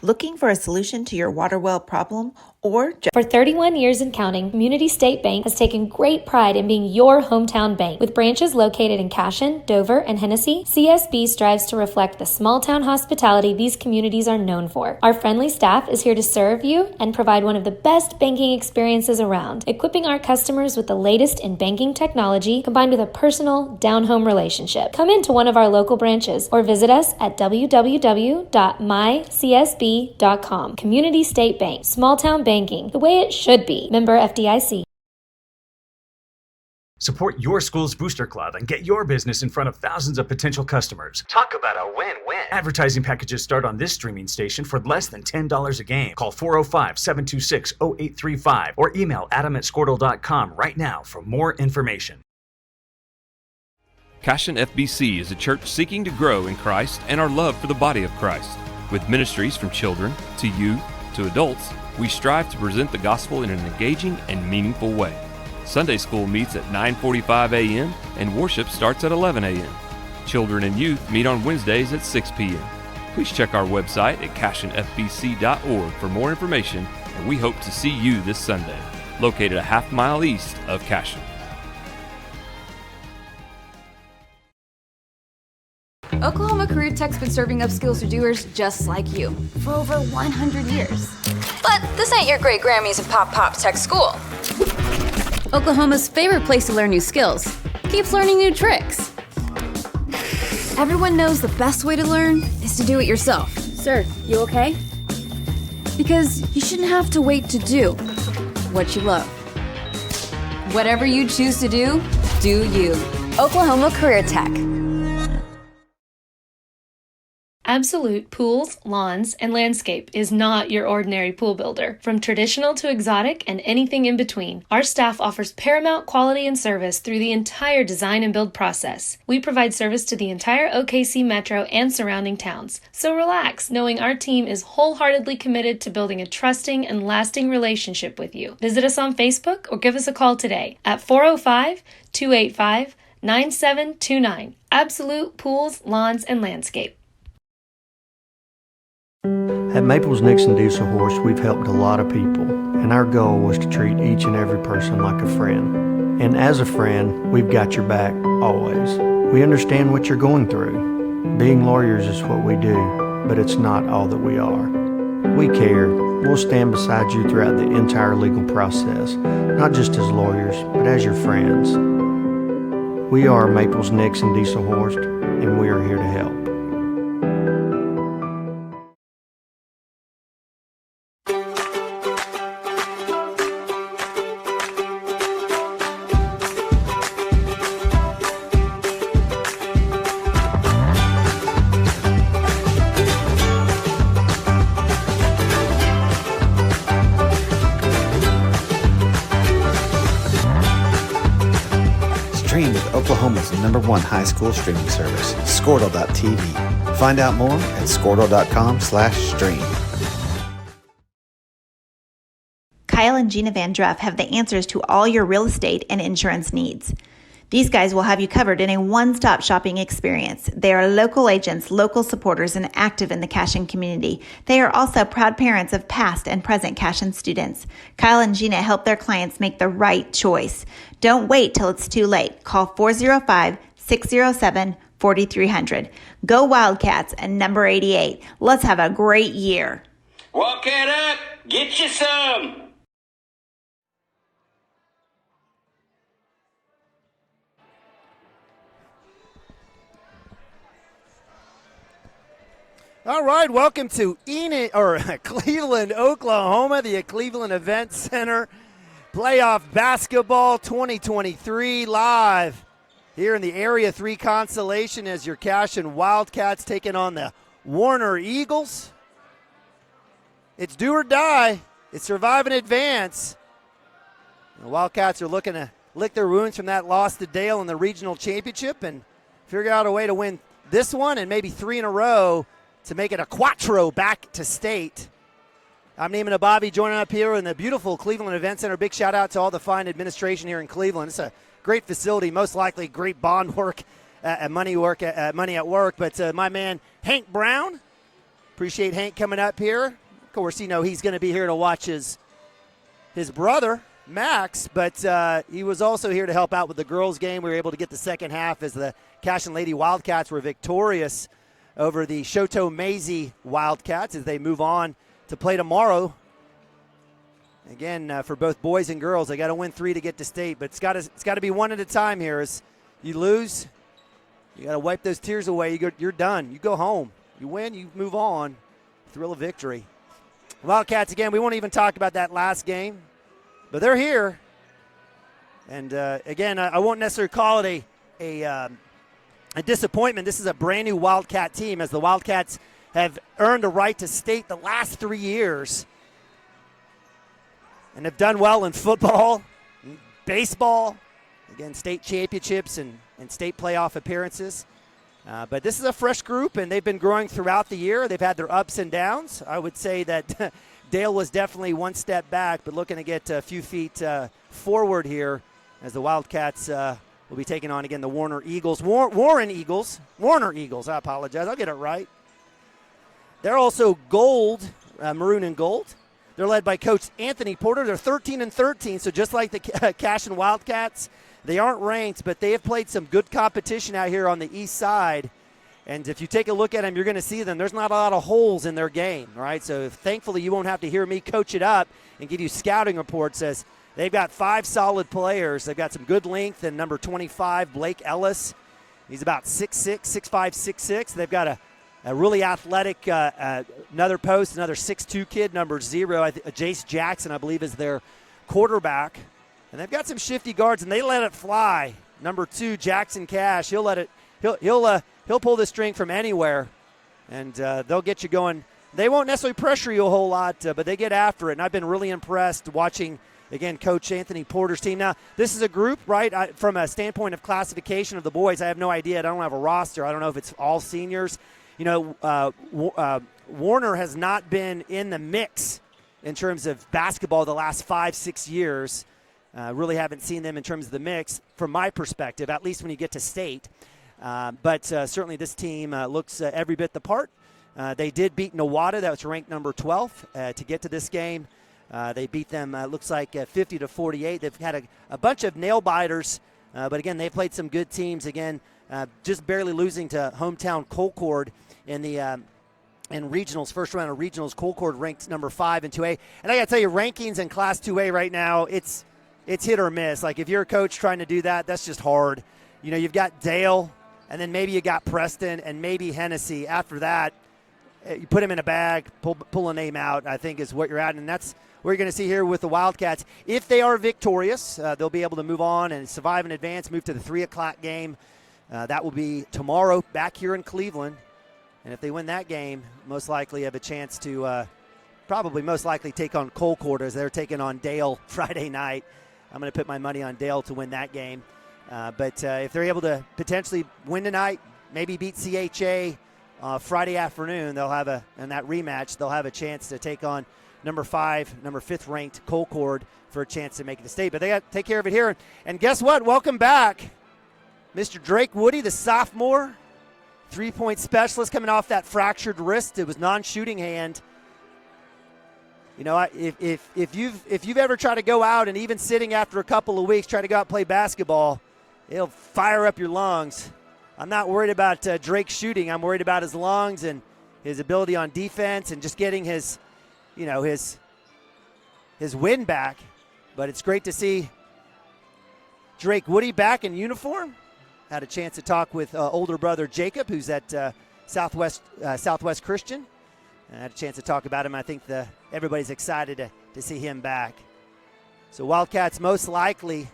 Looking for a solution to your water well problem? Or For 31 years and counting, Community State Bank has taken great pride in being your hometown bank. With branches located in Cashion, Dover, and Hennessy, CSB strives to reflect the small-town hospitality these communities are known for. Our friendly staff is here to serve you and provide one of the best banking experiences around, equipping our customers with the latest in banking technology combined with a personal, down-home relationship. Come into one of our local branches or visit us at www.mycsb.com. Community State Bank, small-town banking, the way it should be. Member FDIC. Support your school's booster club and get your business in front of thousands of potential customers. Talk about a win-win. Advertising packages start on this streaming station for less than $10 a game. Call 405-726-0835 or email adam@squirtle.com right now for more information. Cashion FBC is a church seeking to grow in Christ and our love for the body of Christ. With ministries from children to youth to adults, we strive to present the gospel in an engaging and meaningful way. Sunday school meets at 9:45 a.m. and worship starts at 11 a.m. Children and youth meet on Wednesdays at 6 p.m. Please check our website at cashionfbc.org for more information, and we hope to see you this Sunday, located a half-mile east of Cashion. Oklahoma Career Tech's been serving up skills to doers just like you for over 100 years. But this ain't your great Grammys and Pop Tech school. Oklahoma's favorite place to learn new skills keeps learning new tricks. Everyone knows the best way to learn is to do it yourself. Sir, you okay? Because you shouldn't have to wait to do what you love. Whatever you choose to do you. Oklahoma Career Tech. Absolute Pools, Lawns, and Landscape is not your ordinary pool builder. From traditional to exotic and anything in between, our staff offers paramount quality and service through the entire design and build process. We provide service to the entire OKC metro and surrounding towns. So relax, knowing our team is wholeheartedly committed to building a trusting and lasting relationship with you. Visit us on Facebook or give us a call today at 405-285-9729. Absolute Pools, Lawns, and Landscape. At Maples Nixon Diesel Horse, we've helped a lot of people, and our goal was to treat each and every person like a friend. And as a friend, we've got your back always. We understand what you're going through. Being lawyers is what we do, but it's not all that we are. We care. We'll stand beside you throughout the entire legal process, not just as lawyers, but as your friends. We are Maples Nixon Diesel Horse, and we are here to help. Stream with Oklahoma's #1 high school streaming service, Squirtle.tv. Find out more at squirtle.com/stream. Kyle and Gina Van Druff have the answers to all your real estate and insurance needs. These guys will have you covered in a one-stop shopping experience. They are local agents, local supporters, and active in the Cashion community. They are also proud parents of past and present Cashion students. Kyle and Gina help their clients make the right choice. Don't wait till it's too late. Call 405-607-4300. Go Wildcats and number 88. Let's have a great year. Walk it up. Get you some. All right, welcome to Cleveland, Oklahoma, the Cleveland Event Center. Playoff Basketball 2023 live here in the Area 3 Constellation as your Cashion Wildcats taking on the Warner Eagles. It's do or die. It's survive and advance. The Wildcats are looking to lick their wounds from that loss to Dale in the regional championship and figure out a way to win this one and maybe 3 in a row to make it a quattro back to state. I'm Neiman Abavi joining up here in the beautiful Cleveland Event Center. Big shout out to all the fine administration here in Cleveland. It's a great facility, most likely great bond work, money at work. But my man Hank Brown Appreciate Hank coming up here. Of course, he's going to be here to watch his brother, Max, but he was also here to help out with the girls' game. We were able to get the second half as the Cashion Lady Wildcats were victorious over the Shoto Maisie Wildcats as they move on to play tomorrow. Again, for both boys and girls, they got to win 3 to get to state, but it's got to be one at a time here. As you lose, you got to wipe those tears away. You're done. You go home. You win, you move on. Thrill of victory. Wildcats, again, we won't even talk about that last game, but they're here. And, again, I won't necessarily call it a disappointment. This is a brand-new Wildcat team, as the Wildcats have earned a right to state the last 3 years and have done well in football, baseball, again, state championships and state playoff appearances. But this is a fresh group, and they've been growing throughout the year. They've had their ups and downs. I would say that Dale was definitely one step back, but looking to get a few feet forward here as the Wildcats will be taking on, again, the Warner Eagles. Warner Eagles, I apologize. I'll get it right. They're also gold, maroon and gold. They're led by Coach Anthony Porter. They're 13-13, so just like the Cashion Wildcats, they aren't ranked, but they have played some good competition out here on the east side. And if you take a look at them, you're going to see them. There's not a lot of holes in their game, right? So thankfully you won't have to hear me coach it up and give you scouting reports as they've got 5 solid players. They've got some good length, and number 25, Blake Ellis. He's about 6'6", 6'5", 6'6". They've got a really athletic another post, another 6'2 kid, number 0. Jace Jackson, I believe, is their quarterback. And they've got some shifty guards, and they let it fly. Number 2, Jackson Cash, he'll pull the string from anywhere, and they'll get you going. They won't necessarily pressure you a whole lot, but they get after it. And I've been really impressed watching, again, Coach Anthony Porter's team. Now, this is a group, right? From a standpoint of classification of the boys, I have no idea. I don't have a roster. I don't know if it's all seniors. Warner has not been in the mix in terms of basketball the last 5-6 years. Really haven't seen them in terms of the mix from my perspective, at least when you get to state. But certainly this team looks every bit the part. They did beat Nowata, that was ranked number 12, to get to this game. They beat them, looks like 50-48. They've had a bunch of nail biters, but again, they played some good teams. Again, just barely losing to hometown Colcord in the in regionals, first round of regionals. Colcord ranked number 5 in 2A. And I got to tell you, rankings in Class 2A right now, it's hit or miss. Like, if you're a coach trying to do that, that's just hard. You've got Dale, and then maybe you got Preston, and maybe Hennessy. After that, you put him in a bag, pull a name out, I think is what you're at. And that's what you're going to see here with the Wildcats. If they are victorious, they'll be able to move on and survive in advance, move to the 3 o'clock game. That will be tomorrow back here in Cleveland. And if they win that game, most likely have a chance to probably most likely take on Colcord as they're taking on Dale Friday night. I'm going to put my money on Dale to win that game. But if they're able to potentially win tonight, maybe beat CHA Friday afternoon, they'll have in that rematch, they'll have a chance to take on number 5th ranked Colcord for a chance to make it to state. But they got to take care of it here. And guess what? Welcome back, Mr. Drake Woody, the sophomore, 3-point specialist coming off that fractured wrist. It was non-shooting hand. If you've ever tried to go out and even sitting after a couple of weeks try to go out and play basketball, it'll fire up your lungs. I'm not worried about Drake shooting. I'm worried about his lungs and his ability on defense and just getting his win back. But it's great to see Drake Woody back in uniform. Had a chance to talk with older brother Jacob, who's at Southwest Christian. I had a chance to talk about him. I think everybody's excited to see him back. So Wildcats most likely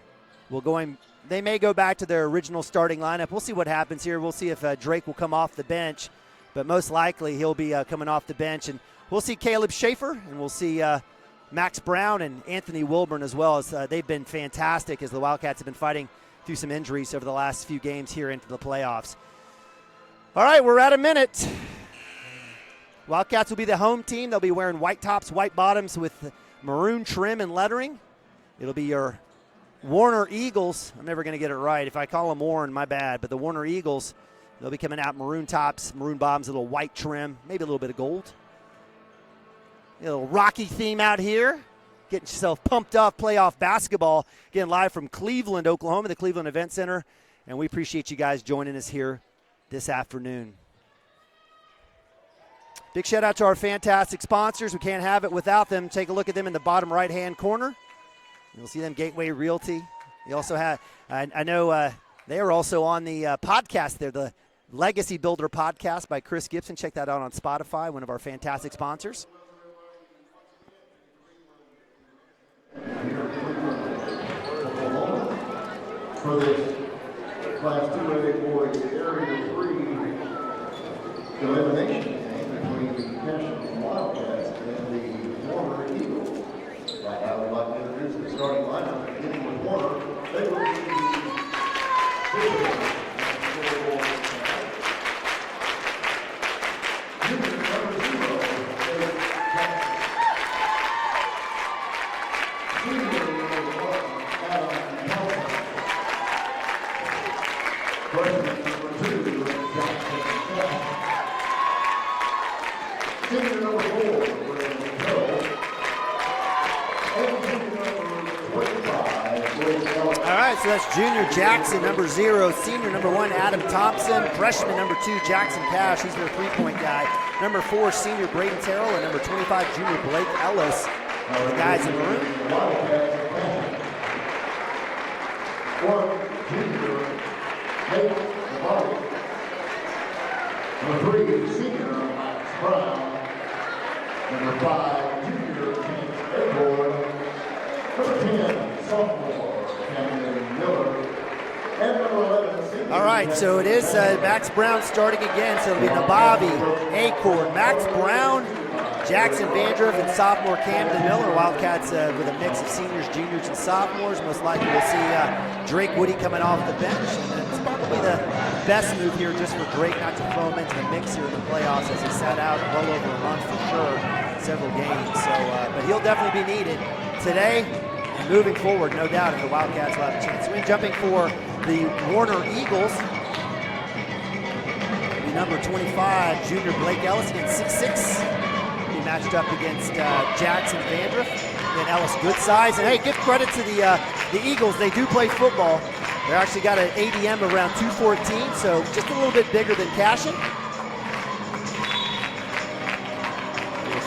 they may go back to their original starting lineup. We'll see what happens here. We'll see if Drake will come off the bench, but most likely he'll be coming off the bench. And we'll see Caleb Schaefer, and we'll see Max Brown and Anthony Wilburn as well, as they've been fantastic as the Wildcats have been fighting through some injuries over the last few games here into the playoffs. All right, we're at a minute. Wildcats will be the home team. They'll be wearing white tops, white bottoms with maroon trim and lettering. It'll be your Warner Eagles. I'm never going to get it right. If I call them Warren, my bad. But the Warner Eagles They'll be coming out maroon tops, maroon bottoms, a little white trim, maybe a little bit of gold. A little Rocky theme out here. Getting yourself pumped up, playoff basketball. Again, live from Cleveland, Oklahoma, the Cleveland Event Center. And we appreciate you guys joining us here this afternoon. Big shout out to our fantastic sponsors. We can't have it without them. Take a look at them in the bottom right-hand corner. You'll see them, Gateway Realty. You also have, I know they are also on the podcast there, the Legacy Builder podcast by Chris Gibson. Check that out on Spotify, one of our fantastic sponsors. For this Class 2A boys Area 3 elimination game between the Cashion Wildcats and the Warner Eagles. Right now, we'd like to introduce the starting lineup, beginning with Warner. They will be So that's junior Jackson, number 0, senior number 1, Adam Thompson, freshman number 2, Jackson Cash, he's their three-point guy, number 4, senior Braden Terrell, and number 25, junior Blake Ellis, the guys in the room. Number 3, senior Max Brown, number 5, junior James Edward, number 10, sophomore All right, so it is Max Brown starting again. So it'll be Nabavi, Acorn, Max Brown, Jackson Vandruff, and sophomore Camden Miller. Wildcats with a mix of seniors, juniors, and sophomores. Most likely we'll see Drake Woody coming off the bench. And it's probably the best move here just for Drake not to throw him into the mix here in the playoffs, as he sat out well over a month for sure, several games. So, but he'll definitely be needed today. And moving forward, no doubt, if the Wildcats will have a chance. So in jumping for the Warner Eagles, the number 25, junior Blake Ellis, against 6'6". He matched up against Jackson Vandruff. Then Ellis, good size. And hey, give credit to the Eagles. They do play football. They actually got an ADM around 214, so just a little bit bigger than Cashion.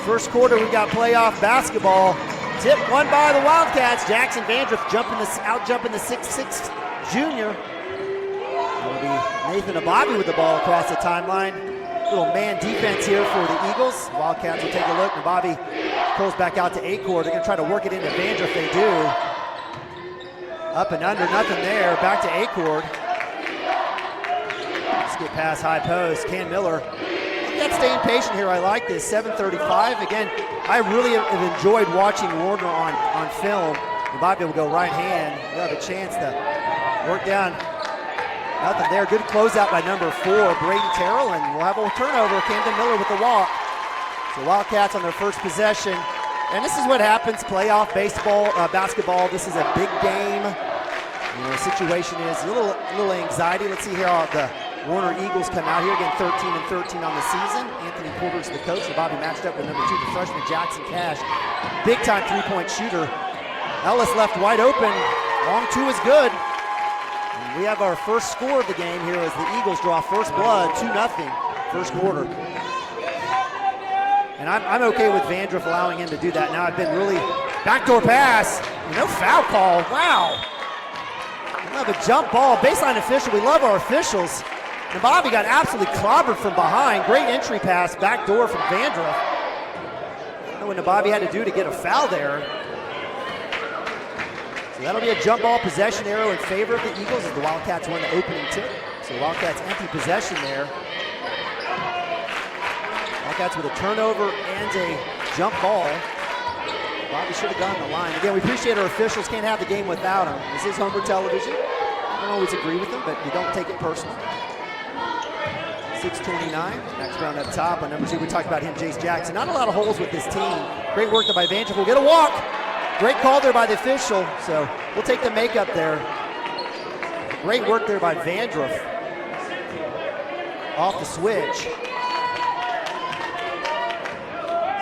First quarter, we got playoff basketball. Tip won by the Wildcats. Jackson Vandruff out-jumping the 6'6" junior. It'll be Nathan Nabavi with the ball across the timeline. Little man defense here for the Eagles. Wildcats will take a look. Nabavi pulls back out to Acorn. They're going to try to work it into Vandruff. They do. Up and under, nothing there. Back to Acorn. Let's get past high post. Cam Miller. Wildcats staying patient here. I like this. 7:35. Again, I really have enjoyed watching Warner on film. Nabavi will go right hand. He'll have a chance to work down. Nothing there. Good closeout by number 4, Braden Terrell, and we'll have a turnover. Camden Miller with the walk. So Wildcats on their first possession. And this is what happens, playoff basketball. This is a big game. You know, the situation is a little anxiety. Let's see here how the Warner Eagles come out here. Again, 13-13 on the season. Anthony Porter's the coach. Bobby matched up with number 2, the freshman Jackson Cash. Big-time three-point shooter. Ellis left wide open. Long 2 is good. And we have our first score of the game here as the Eagles draw first blood, 2-0, first quarter. And I'm okay with Vandruff allowing him to do that now. I've been really backdoor pass. No foul call. Wow. We have a jump ball. Baseline official. We love our officials. Nabavi got absolutely clobbered from behind. Great entry pass, backdoor from Vandruff. I don't know what Nabavi had to do to get a foul there. So that'll be a jump ball possession arrow in favor of the Eagles as the Wildcats won the opening tip. So the Wildcats empty possession there. Wildcats with a turnover and a jump ball. Bobby should have gone the line. Again, we appreciate our officials. Can't have the game without them. This is Homer television. I don't always agree with them, but we don't take it personal. 6:29. Max Brown up top. On number 2, we talked about him, Jace Jackson. Not a lot of holes with this team. Great work there by Vandruff. We'll get a walk. Great call there by the official. So we'll take the makeup there. Great work there by Vandruff. off the switch.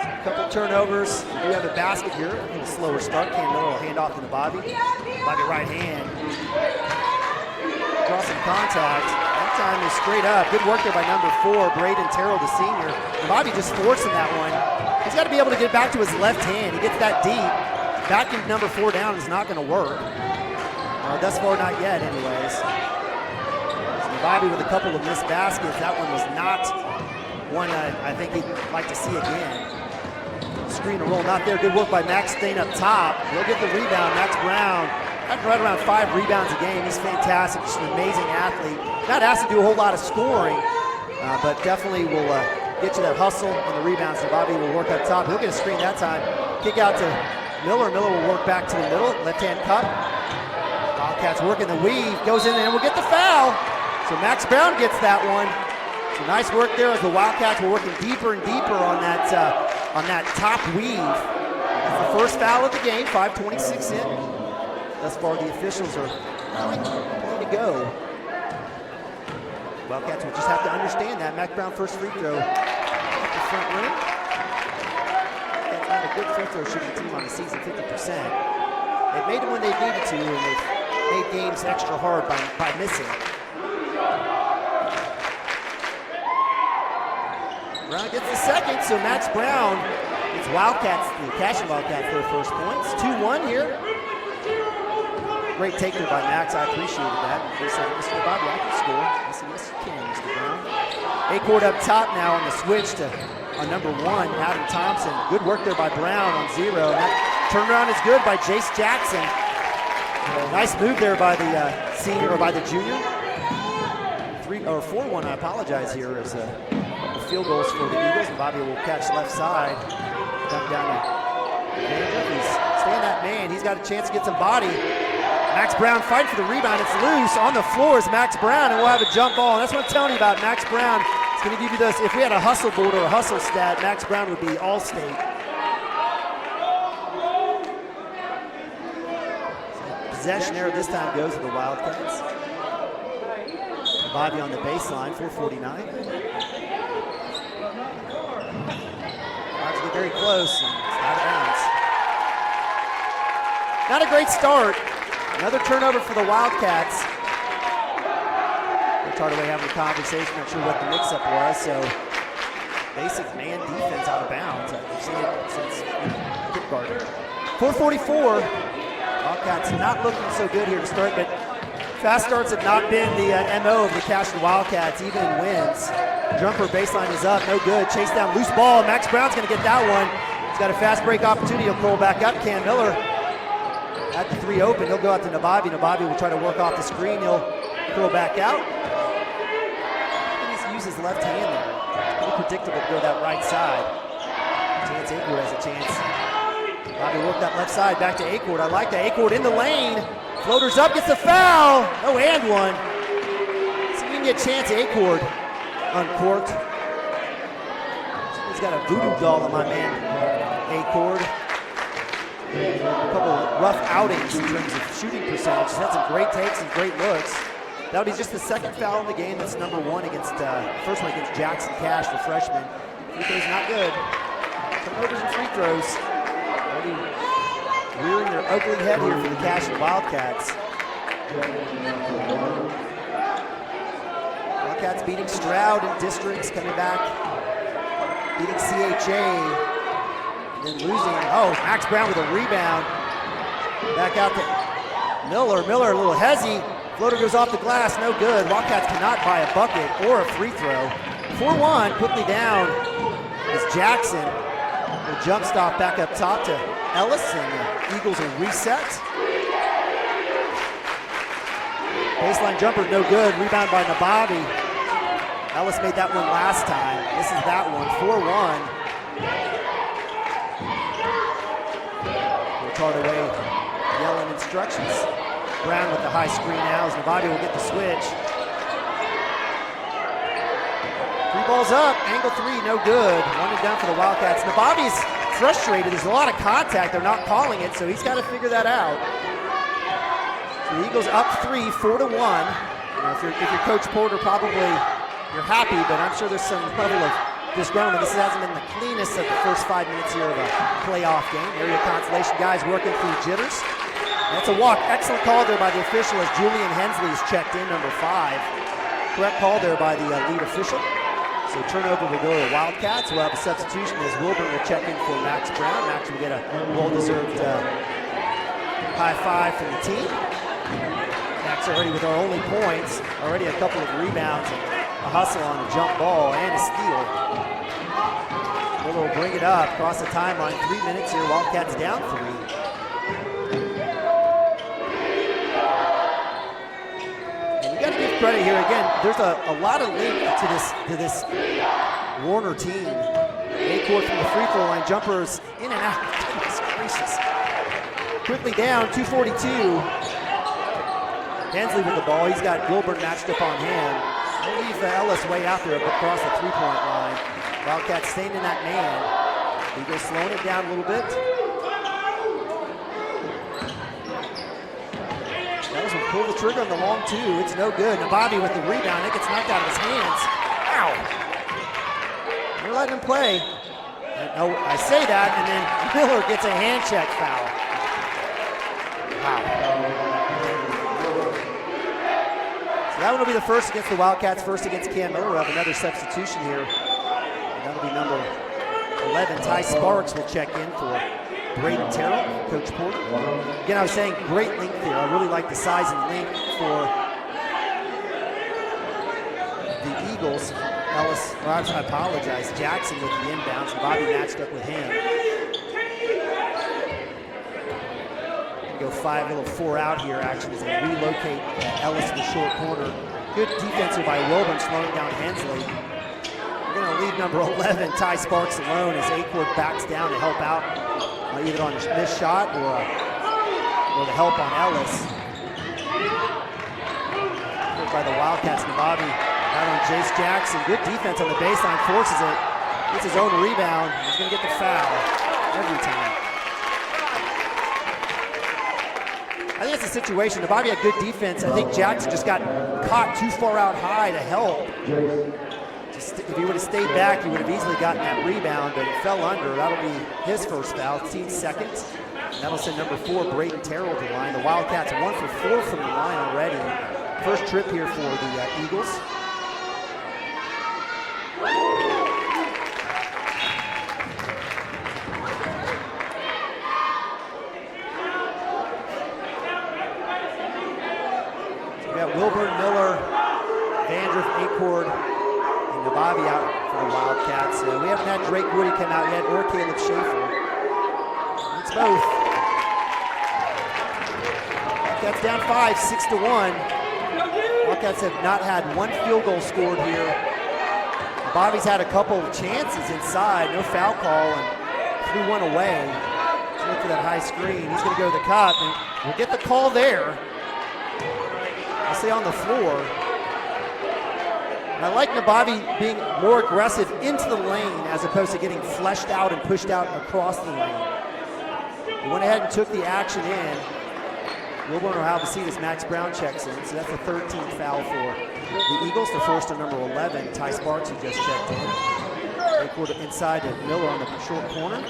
A couple turnovers. We do have a basket here. A little slower start. Cam Miller will hand off to Nababi. Nababi right hand. Draw some contact. That time is straight up. Good work there by number 4, Braden Terrell, the senior. Nababi just forcing that one. He's got to be able to get back to his left hand. He gets that deep. Backing number 4 down is not going to work. Thus far, not yet, anyways. Nababi with a couple of missed baskets. That one was not one I think he'd like to see again. Screen and roll not there. Good work by Max Stain up top. He'll get the rebound. Max Brown, right around 5 rebounds a game. He's fantastic. Just an amazing athlete. Not asked to do a whole lot of scoring, but definitely will get you that hustle and the rebounds. Nababi will work up top. He'll get a screen that time. Kick out to Miller. Miller will work back to the middle. Left-hand cup. Wildcats working the weave. Goes in and will get the foul. So Max Brown gets that one. So nice work there as the Wildcats were working deeper and deeper on that top weave. That's the first foul of the game. 5:26 in. Thus far, the officials are allowing play to go. Wildcats will just have to understand that. Max Brown first free throw at the front rim. That's not a good free throw shooting team on the season, 50%. They've made them when they needed to, and they've made games extra hard by missing. Brown gets the second, so Max Brown gets Wildcats, the Cashion Wildcats, their first points. 2-1 here. Great take there by Max. I appreciated that. He said, Mr. Bobby, I can score. I said, yes, you can, Mr. Brown. A-court up top now on the switch to number 1, Adam Thompson. Good work there by Brown on 0. And that turnaround is good by Jace Jackson. Nice move there by the senior, or by the junior. 4-1, I apologize here, as the field goals for the Eagles. And Bobby will catch left side. Come down to He's staying that man. He's got a chance to get some body. Max Brown fighting for the rebound. It's loose. On the floor is Max Brown, and we'll have a jump ball. And that's what I'm telling you about Max Brown. It's going to give you this. If we had a hustle board or a hustle stat, Max Brown would be all-state. Possession error this time goes to the Wildcats. Bobby on the baseline, 4:49. Get very close, and it's out of bounds. Not a great start. Another turnover for the Wildcats. They're Tartaway having a conversation, not sure what the mix-up was, so basic man defense out of bounds. I've seen it since kindergarten. 4:44. Wildcats not looking so good here to start, but fast starts have not been the MO of the Cashion Wildcats, even in wins. Jumper baseline is up, no good. Chase down, loose ball. Max Brown's going to get that one. He's got a fast break opportunity. He'll pull back up. Cam Miller at the 3 open. He'll go out to Nababi. Nababi will try to work off the screen. He'll throw back out. He needs to use his left hand there. It's pretty predictable to go that right side. Chance Acord has a chance. Nababi worked that left side back to Acord. I like that. Acord in the lane. Floaters up, gets the foul. Oh, and one. See if we can get Chance Acord uncorked. He's got a voodoo doll on my man, Acord. A couple of rough outings in terms of shooting percentage. He's had some great takes and great looks. That'll be just the second foul in the game. That's number 1 against, first one against Jackson Cash, the freshman. Free throws not good. Turnovers and free throws. Already rearing their ugly head here for the Cashion Wildcats. Wildcats beating Stroud in districts, coming back, beating CHA, and then losing. Oh, Max Brown with a rebound. Back out to Miller. Miller a little hezzy. Floater goes off the glass, no good. Wildcats cannot buy a bucket or a free throw. 4-1, quickly down is Jackson. The jump stop back up top to Ellis, and the Eagles will reset. Baseline jumper, no good. Rebound by Nababi. Ellis made that one last time. This is that one, 4-1. Tartaway yelling instructions. Brown with the high screen now as Nababi will get the switch. 3 balls up, angle 3, no good. 1 and down for the Wildcats. Nababi's frustrated. There's a lot of contact. They're not calling it, so he's got to figure that out. So the Eagles up 3, 4-1. If you're Coach Porter, probably you're happy, but I'm sure there's some level of disgruntlement. This hasn't been the cleanest of the first 5 minutes here of a playoff game. Area consolation guys working through jitters. That's a walk. Excellent call there by the official as Julian Hensley is checked in, number 5. Correct call there by the lead official. So turnover will go to Wildcats. We'll have a substitution as Wilburn will check in for Max Brown. Max will get a well-deserved high five from the team. Max already with our only points, already a couple of rebounds, a hustle on a jump ball, and a steal. Miller will bring it up across the timeline. 3 minutes here, Wildcats down 3. Credit here again. There's a lot of link to this Warner team. A-court from the free throw line, jumpers in and out. Goodness gracious. Quickly down, 2:42. Hensley with the ball. He's got Wilburn matched up on him. He'll leave Ellis way out there across the three-point line. Wildcats staying in that man. Eagles slowing it down a little bit. Pull the trigger on the long two. It's no good. Nabavi with the rebound. It gets knocked out of his hands. Ow! They're letting him play. And, I say that, and then Miller gets a hand check foul. Wow. So that one will be the first against the Wildcats, first against Cam Miller. We'll have another substitution here. And that'll be number 11. Ty Sparks will check in for Braden Terrell, Coach Porter. Again, I was saying great length here. I really like the size and length for the Eagles. Ellis, I apologize, Jackson with the inbounds, and Bobby matched up with him. Go 5, little 4 out here action as they relocate Ellis to the short corner. Good defense by Wilburn, slowing down Hensley. We're going to leave number 11, Ty Sparks, alone as A-court backs down to help out. Either on this shot or the help on Ellis. Good by the Wildcats. Nabavi out on Jace Jackson. Good defense on the baseline, forces it. Gets his own rebound. He's going to get the foul every time. I think it's a situation. Nabavi had good defense. I think Jackson just got caught too far out high to help. If he would have stayed back, he would have easily gotten that rebound, but it fell under. That'll be his first foul, team second. And that'll send number 4, Braden Terrell, to the line. The Wildcats 1 for 4 from the line already. First trip here for the Eagles. So we got Wilburn, Miller, Vandriff, Acord, Nabavi out for the Wildcats. We haven't had Drake Woody come out yet, or Caleb Schaefer. It's both. Wildcats down 5, 6-1. Wildcats have not had one field goal scored here. Nabavi's had a couple of chances inside, no foul call, and threw one away. Let's look for that high screen. He's going to go to the cup, and we'll get the call there. I'll say on the floor. And I like Nabavi being more aggressive into the lane as opposed to getting fleshed out and pushed out across the lane. He went ahead and took the action in. Wilburn will have a seat as Max Brown checks in. So that's the 13th foul for the Eagles. The first to number 11, Ty Sparks, who just checked in. They put it inside to Miller on the short corner.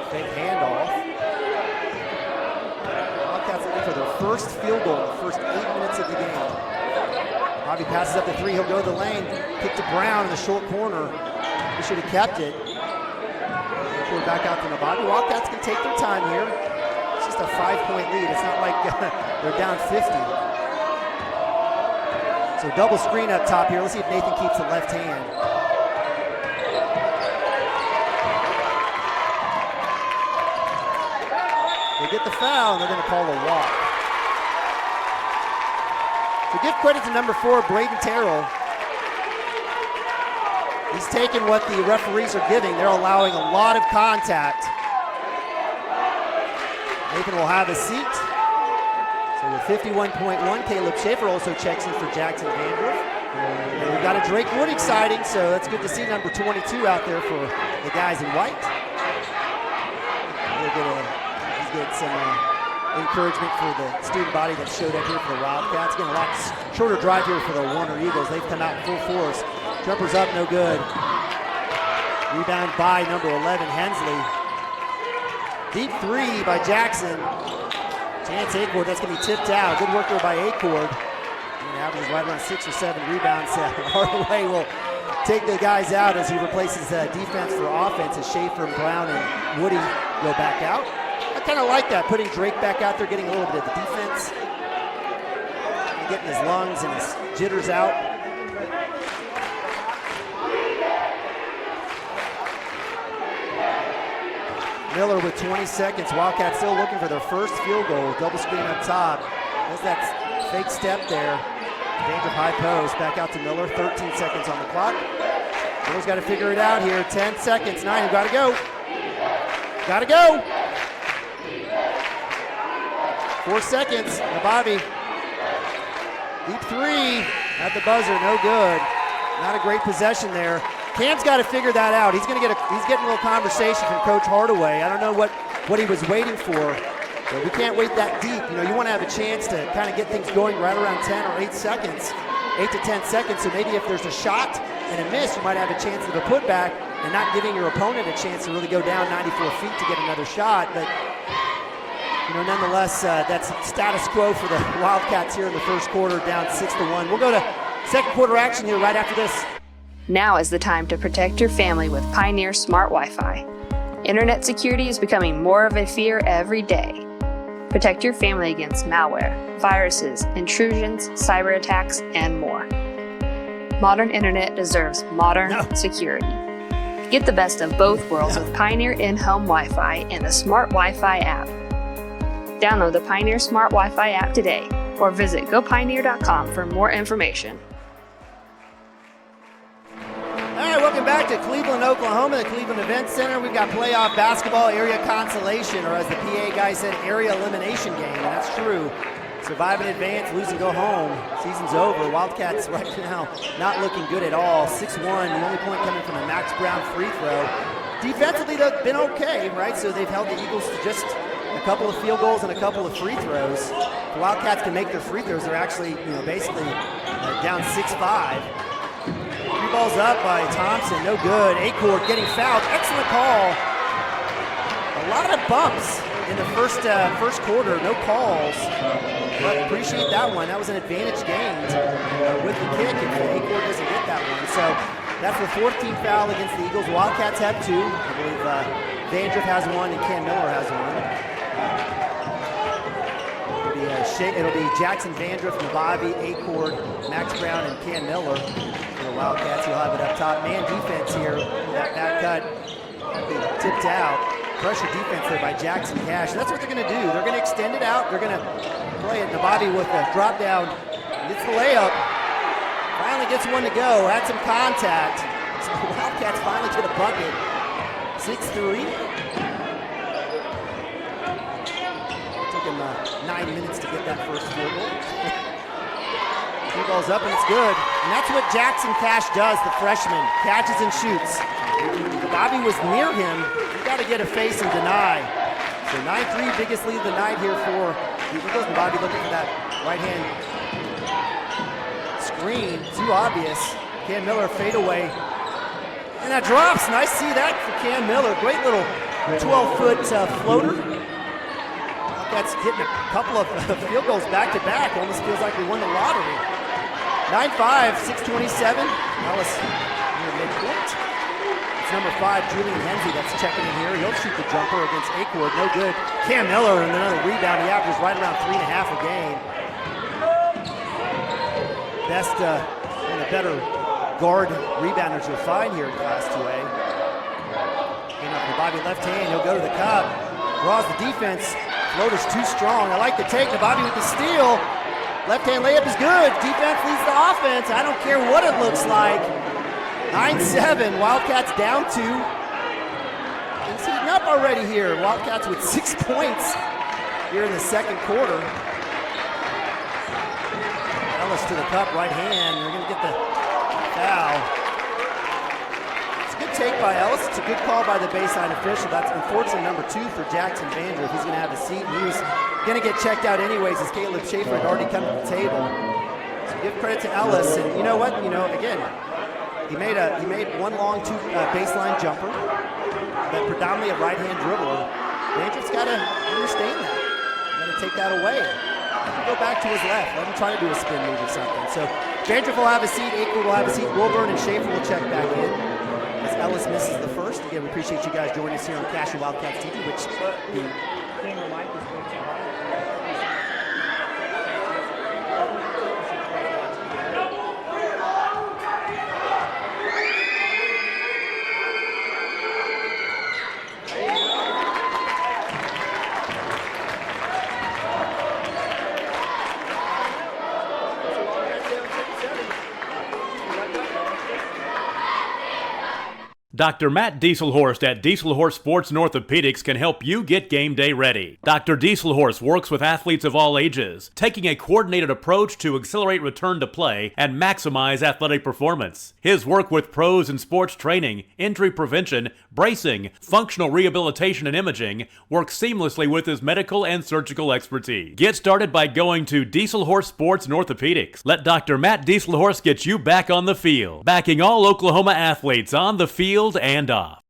Fake handoff. Wildcats looking for their first field goal in the first 8 minutes of the game. Bobby passes up the 3, he'll go to the lane, kick to Brown in the short corner. He should have kept it. Pull it back out to Nabavi. Wildcats can take their time here. It's just a 5-point lead. It's not like they're down 50. So double screen up top here. Let's see if Nathan keeps the left hand. They get the foul, and they're going to call a walk. So give credit to number 4, Braden Terrell. He's taking what the referees are giving. They're allowing a lot of contact. Nathan will have a seat. So with 51.1, Caleb Schaefer also checks in for Jackson Vandriff. And we've got a Drake Wood sighting, so that's good to see number 22 out there for the guys in white. He's getting some encouragement for the student body that showed up here for the Wildcats. Again, a lot shorter drive here for the Warner Eagles. They've come out full force. Jumpers up, no good. Rebound by number 11, Hensley. Deep three by Jackson. Chance Acord, that's going to be tipped out. Good work there by Acord. Averages right around 6 or 7 rebounds. Hardaway will take the guys out as he replaces defense for offense as Schaefer, Brown, and Woody go back out. I kind of like that, putting Drake back out there, getting a little bit of the defense, and getting his lungs and his jitters out. Miller with 20 seconds. Wildcats still looking for their first field goal. Double screen up top. There's that fake step there. Danger high post. Back out to Miller. 13 seconds on the clock. Miller's got to figure it out here. 10 seconds. 9. Got to go. Got to go. 4 seconds. Bobby. Deep three at the buzzer. No good. Not a great possession there. Cam's got to figure that out. He's getting a little conversation from Coach Hardaway. I don't know what he was waiting for, but we can't wait that deep. You know, you want to have a chance to kind of get things going right around 10 or 8 seconds, 8 to 10 seconds. So maybe if there's a shot and a miss, you might have a chance of a putback and not giving your opponent a chance to really go down 94 feet to get another shot. But you know, nonetheless, that's status quo for the Wildcats here in the first quarter, down 6-1. We'll go to second quarter action here right after this. Now is the time to protect your family with Pioneer Smart Wi-Fi. Internet security is becoming more of a fear every day. Protect your family against malware, viruses, intrusions, cyber attacks, and more. Modern internet deserves modern security. Get the best of both worlds with Pioneer in-home Wi-Fi and the Smart Wi-Fi app. Download the Pioneer Smart Wi-Fi app today or visit gopioneer.com for more information. All right, welcome back to Cleveland, Oklahoma, the Cleveland Event Center. We've got playoff basketball area consolation, or as the PA guy said, area elimination game, and that's true. Survive and advance, lose and go home. Season's over. Wildcats right now not looking good at all. 6-1, the only point coming from a Max Brown free throw. Defensively, they've been okay, right? So they've held the Eagles to just a couple of field goals and a couple of free throws. The Wildcats can make their free throws. They're actually, basically down 6-5. Three balls up by Thompson, no good. Acord getting fouled, excellent call. A lot of bumps in the first quarter, no calls. But appreciate that one. That was an advantage gained with the kick if Acord doesn't get that one. So that's the 14th foul against the Eagles. Wildcats have 2. I believe Vandriff has 1 and Cam Miller has 1. It'll be Jackson Vandriff, Bobby, Acord, Max Brown, and Cam Miller. For the Wildcats, you'll have it up top. Man defense here. That back cut tipped out. Pressure defense there by Jackson Cash. And that's what they're going to do. They're going to extend it out. They're going to play it. Bobby with the drop down. Gets the layup. Finally gets one to go. Had some contact. So the Wildcats finally get a bucket. 6-3. 9 minutes to get that first field goal. 3 balls up and it's good. And that's what Jackson Cash does, the freshman. Catches and shoots. Bobby was near him. You got to get a face and deny. So 9-3, biggest lead of the night here for the Eagles. And Bobby looking for that right-hand screen. Too obvious. Cam Miller fade away. And that drops. Nice to see that for Cam Miller. Great little 12-foot floater. That's getting a couple of field goals back-to-back. Almost feels like we won the lottery. 9-5, 6:27. Ellis near midcourt. It's number 5, Julian Hensley, that's checking in here. He'll shoot the jumper against Acord. No good. Cam Miller and another rebound. He averages right around 3.5 a game. Best and the better guard rebounders you'll find here in Class 2A. Came up with Bobby left hand. He'll go to the cup. Draws the defense. Floater's too strong. I like the take. Bobby with the steal. Left-hand layup is good. Defense leads the offense. I don't care what it looks like. 9-7. Wildcats down 2. It's heating up already here. Wildcats with 6 points here in the second quarter. Ellis to the cup, right hand. They're going to get the foul. It's a good shake by Ellis. It's a good call by the baseline official. That's unfortunately number 2 for Jackson Vandrew. He's going to have a seat, and he was going to get checked out anyways as Caleb Schaefer had already come to the table. So give credit to Ellis, and you know what? Again, he made one long baseline jumper, but predominantly a right-hand dribbler. Vandrew's got to understand that. Got to take that away. Go back to his left. Let him try to do a spin move or something. So Vandrew will have a seat, Aikwood will have a seat, Wilburn and Schaefer will check back in as Ellis misses the first. Again, we appreciate you guys joining us here on Cashion Wildcats TV, which the camera mic is going to Dr. Matt Dieselhorst at Dieselhorst Sports and Orthopedics can help you get game day ready. Dr. Dieselhorst works with athletes of all ages, taking a coordinated approach to accelerate return to play and maximize athletic performance. His work with pros in sports training, injury prevention, bracing, functional rehabilitation, and imaging works seamlessly with his medical and surgical expertise. Get started by going to Dieselhorst Sports and Orthopedics. Let Dr. Matt Dieselhorst get you back on the field, backing all Oklahoma athletes on the field and off.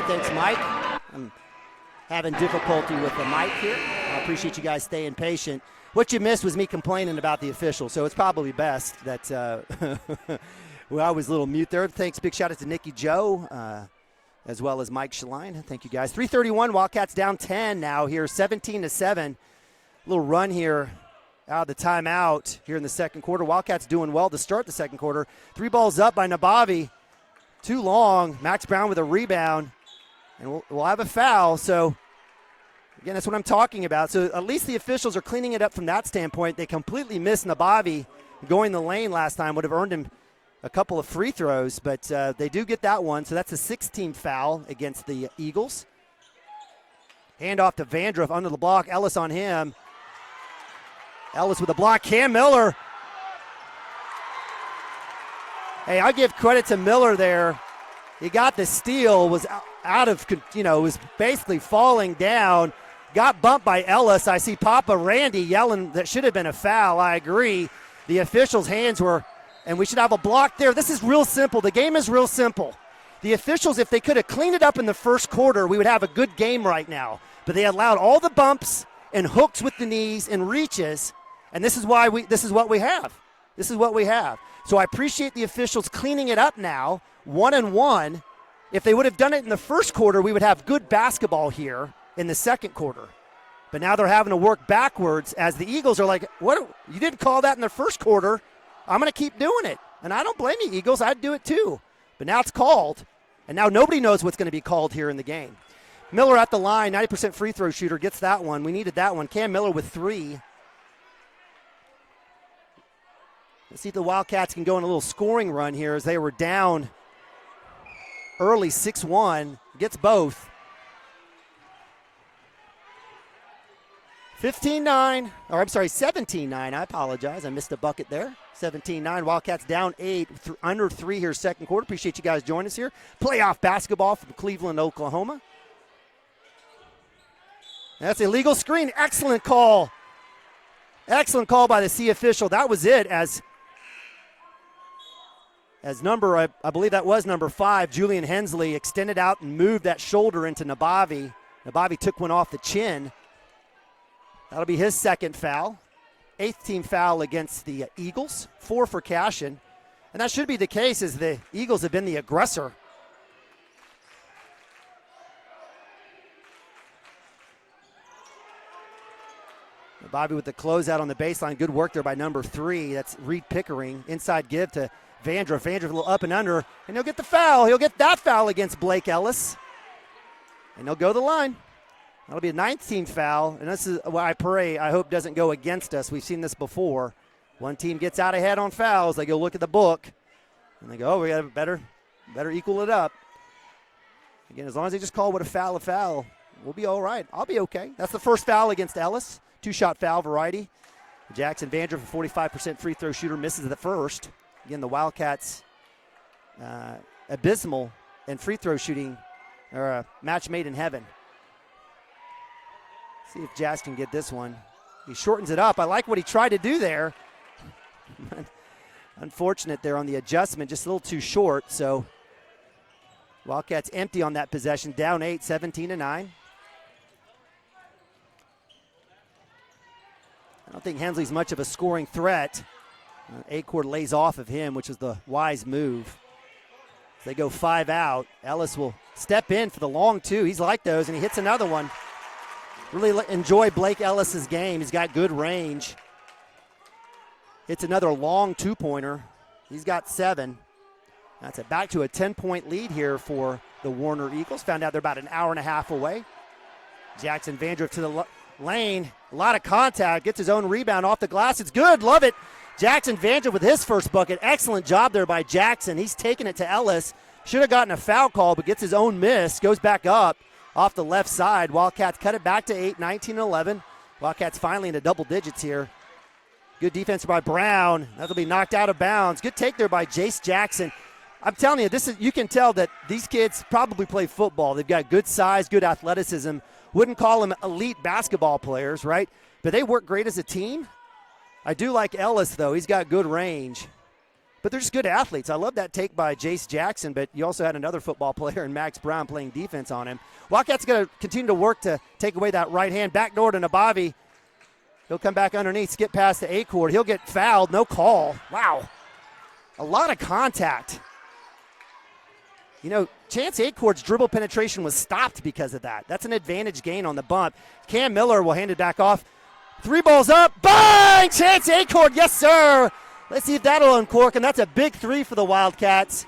right, thanks, Mike. I'm having difficulty with the mic here. I appreciate you guys staying patient. What you missed was me complaining about the officials, so it's probably best that well, I was a little mute there. Thanks, big shout out to Nikki Joe, as well as Mike Shaline. Thank you, guys. 3:31, Wildcats down 10 now here, 17-7. Little run here out of the timeout here in the second quarter. Wildcats doing well to start the second quarter. 3 balls up by Nabavi. Too long. Max Brown with a rebound. And we'll have a foul. So, again, that's what I'm talking about. So at least the officials are cleaning it up from that standpoint. They completely missed Nabavi going the lane last time. Would have earned him a couple of free throws. But they do get that one. So that's a 16th foul against the Eagles. Hand off to Vandruff under the block. Ellis on him. Ellis with a block. Cam Miller. Hey, I give credit to Miller there. He got the steal, was out of, was basically falling down. Got bumped by Ellis. I see Papa Randy yelling that should have been a foul. I agree. The officials' hands were, and we should have a block there. This is real simple. The game is real simple. The officials, if they could have cleaned it up in the first quarter, we would have a good game right now. But they allowed all the bumps and hooks with the knees and reaches, and this is what we have. This is what we have. So I appreciate the officials cleaning it up now, 1-1. If they would have done it in the first quarter, we would have good basketball here in the second quarter. But now they're having to work backwards as the Eagles are like, "What? You didn't call that in the first quarter. I'm going to keep doing it." And I don't blame you, Eagles. I'd do it too. But now it's called, and now nobody knows what's going to be called here in the game. Miller at the line, 90% free throw shooter, gets that one. We needed that one. Cam Miller with 3. Let's see if the Wildcats can go on a little scoring run here as they were down early 6-1. Gets both. 17-9. I apologize. I missed a bucket there. 17-9. Wildcats down 8, under 3 here second quarter. Appreciate you guys joining us here. Playoff basketball from Cleveland, Oklahoma. That's illegal screen. Excellent call. Excellent call by the C official. That was it as number, I believe that was number 5, Julian Hensley, extended out and moved that shoulder into Nabavi. Nabavi took one off the chin. That'll be his second foul. 8th team foul against the Eagles, 4 for Cashion. And that should be the case as the Eagles have been the aggressor. Nabavi with the closeout on the baseline. Good work there by number 3. That's Reed Pickering. Inside give to Vandruff. Vandruff a little up and under, and he'll get the foul. He'll get that foul against Blake Ellis. And he'll go to the line. That'll be a 9th team foul, and this is what I pray, I hope doesn't go against us. We've seen this before. One team gets out ahead on fouls. They go look at the book, and they go, oh, we got to better equal it up. Again, as long as they just call what a foul, we'll be all right. I'll be okay. That's the first foul against Ellis. 2-shot foul variety. Jackson Vandruff, a 45% free throw shooter, misses the first. Again, the Wildcats abysmal in free throw shooting, or a match made in heaven. See if Jazz can get this one. He shortens it up. I like what he tried to do there. Unfortunate there on the adjustment, just a little too short. So Wildcats empty on that possession, down 8, 17-9. I don't think Hensley's much of a scoring threat. Acord lays off of him, which is the wise move. As they go 5 out, Ellis will step in for the long 2. He's like those, and he hits another one. Really enjoy Blake Ellis's game. He's got good range. Hits another long 2-pointer. He's got 7. That's it. Back to a 10-point lead here for the Warner Eagles. Found out they're about an hour and a half away. Jackson Vandruff to the lane. A lot of contact. Gets his own rebound off the glass. It's good. Love it. Jackson Vandruff with his first bucket. Excellent job there by Jackson. He's taking it to Ellis. Should have gotten a foul call, but gets his own miss. Goes back up off the left side. Wildcats cut it back to 8, 19-11. Wildcats finally into double digits here. Good defense by Brown. That'll be knocked out of bounds. Good take there by Jace Jackson. I'm telling you, you can tell that these kids probably play football. They've got good size, good athleticism. Wouldn't call them elite basketball players, right? But they work great as a team. I do like Ellis, though. He's got good range. but they're just good athletes. I love that take by Jace Jackson, but you also had another football player in Max Brown playing defense on him. Wildcats going to continue to work to take away that right hand. Backdoor to Nabavi. He'll come back underneath, skip past the A-Court. He'll get fouled, no call. Wow, a lot of contact. You know, Chance A-Court's dribble penetration was stopped because of that. That's an advantage gain on the bump. Cam Miller will hand it back off. 3 balls up, bang! Chance A-Court, yes sir! Let's see if that'll uncork, and that's a big 3 for the Wildcats.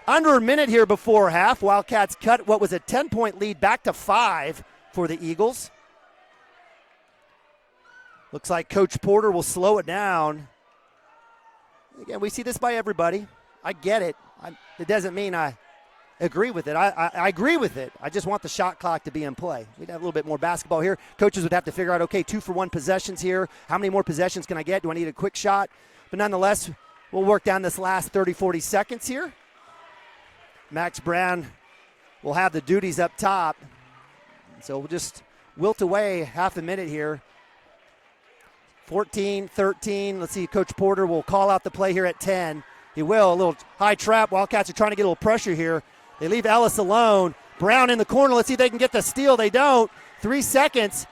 Under a minute here before half. Wildcats cut what was a 10-point lead back to 5 for the Eagles. Looks like Coach Porter will slow it down. Again, we see this by everybody. I get it. It doesn't mean I agree with it. I agree with it. I just want the shot clock to be in play. We'd have a little bit more basketball here. Coaches would have to figure out, okay, 2-for-1 possessions here. How many more possessions can I get? Do I need a quick shot? But nonetheless, we'll work down this last 30, 40 seconds here. Max Brown will have the duties up top. So we'll just wilt away half a minute here. 14-13. Let's see, Coach Porter will call out the play here at 10. He will. A little high trap. Wildcats are trying to get a little pressure here. They leave Ellis alone. Brown in the corner. Let's see if they can get the steal. They don't. 3 seconds.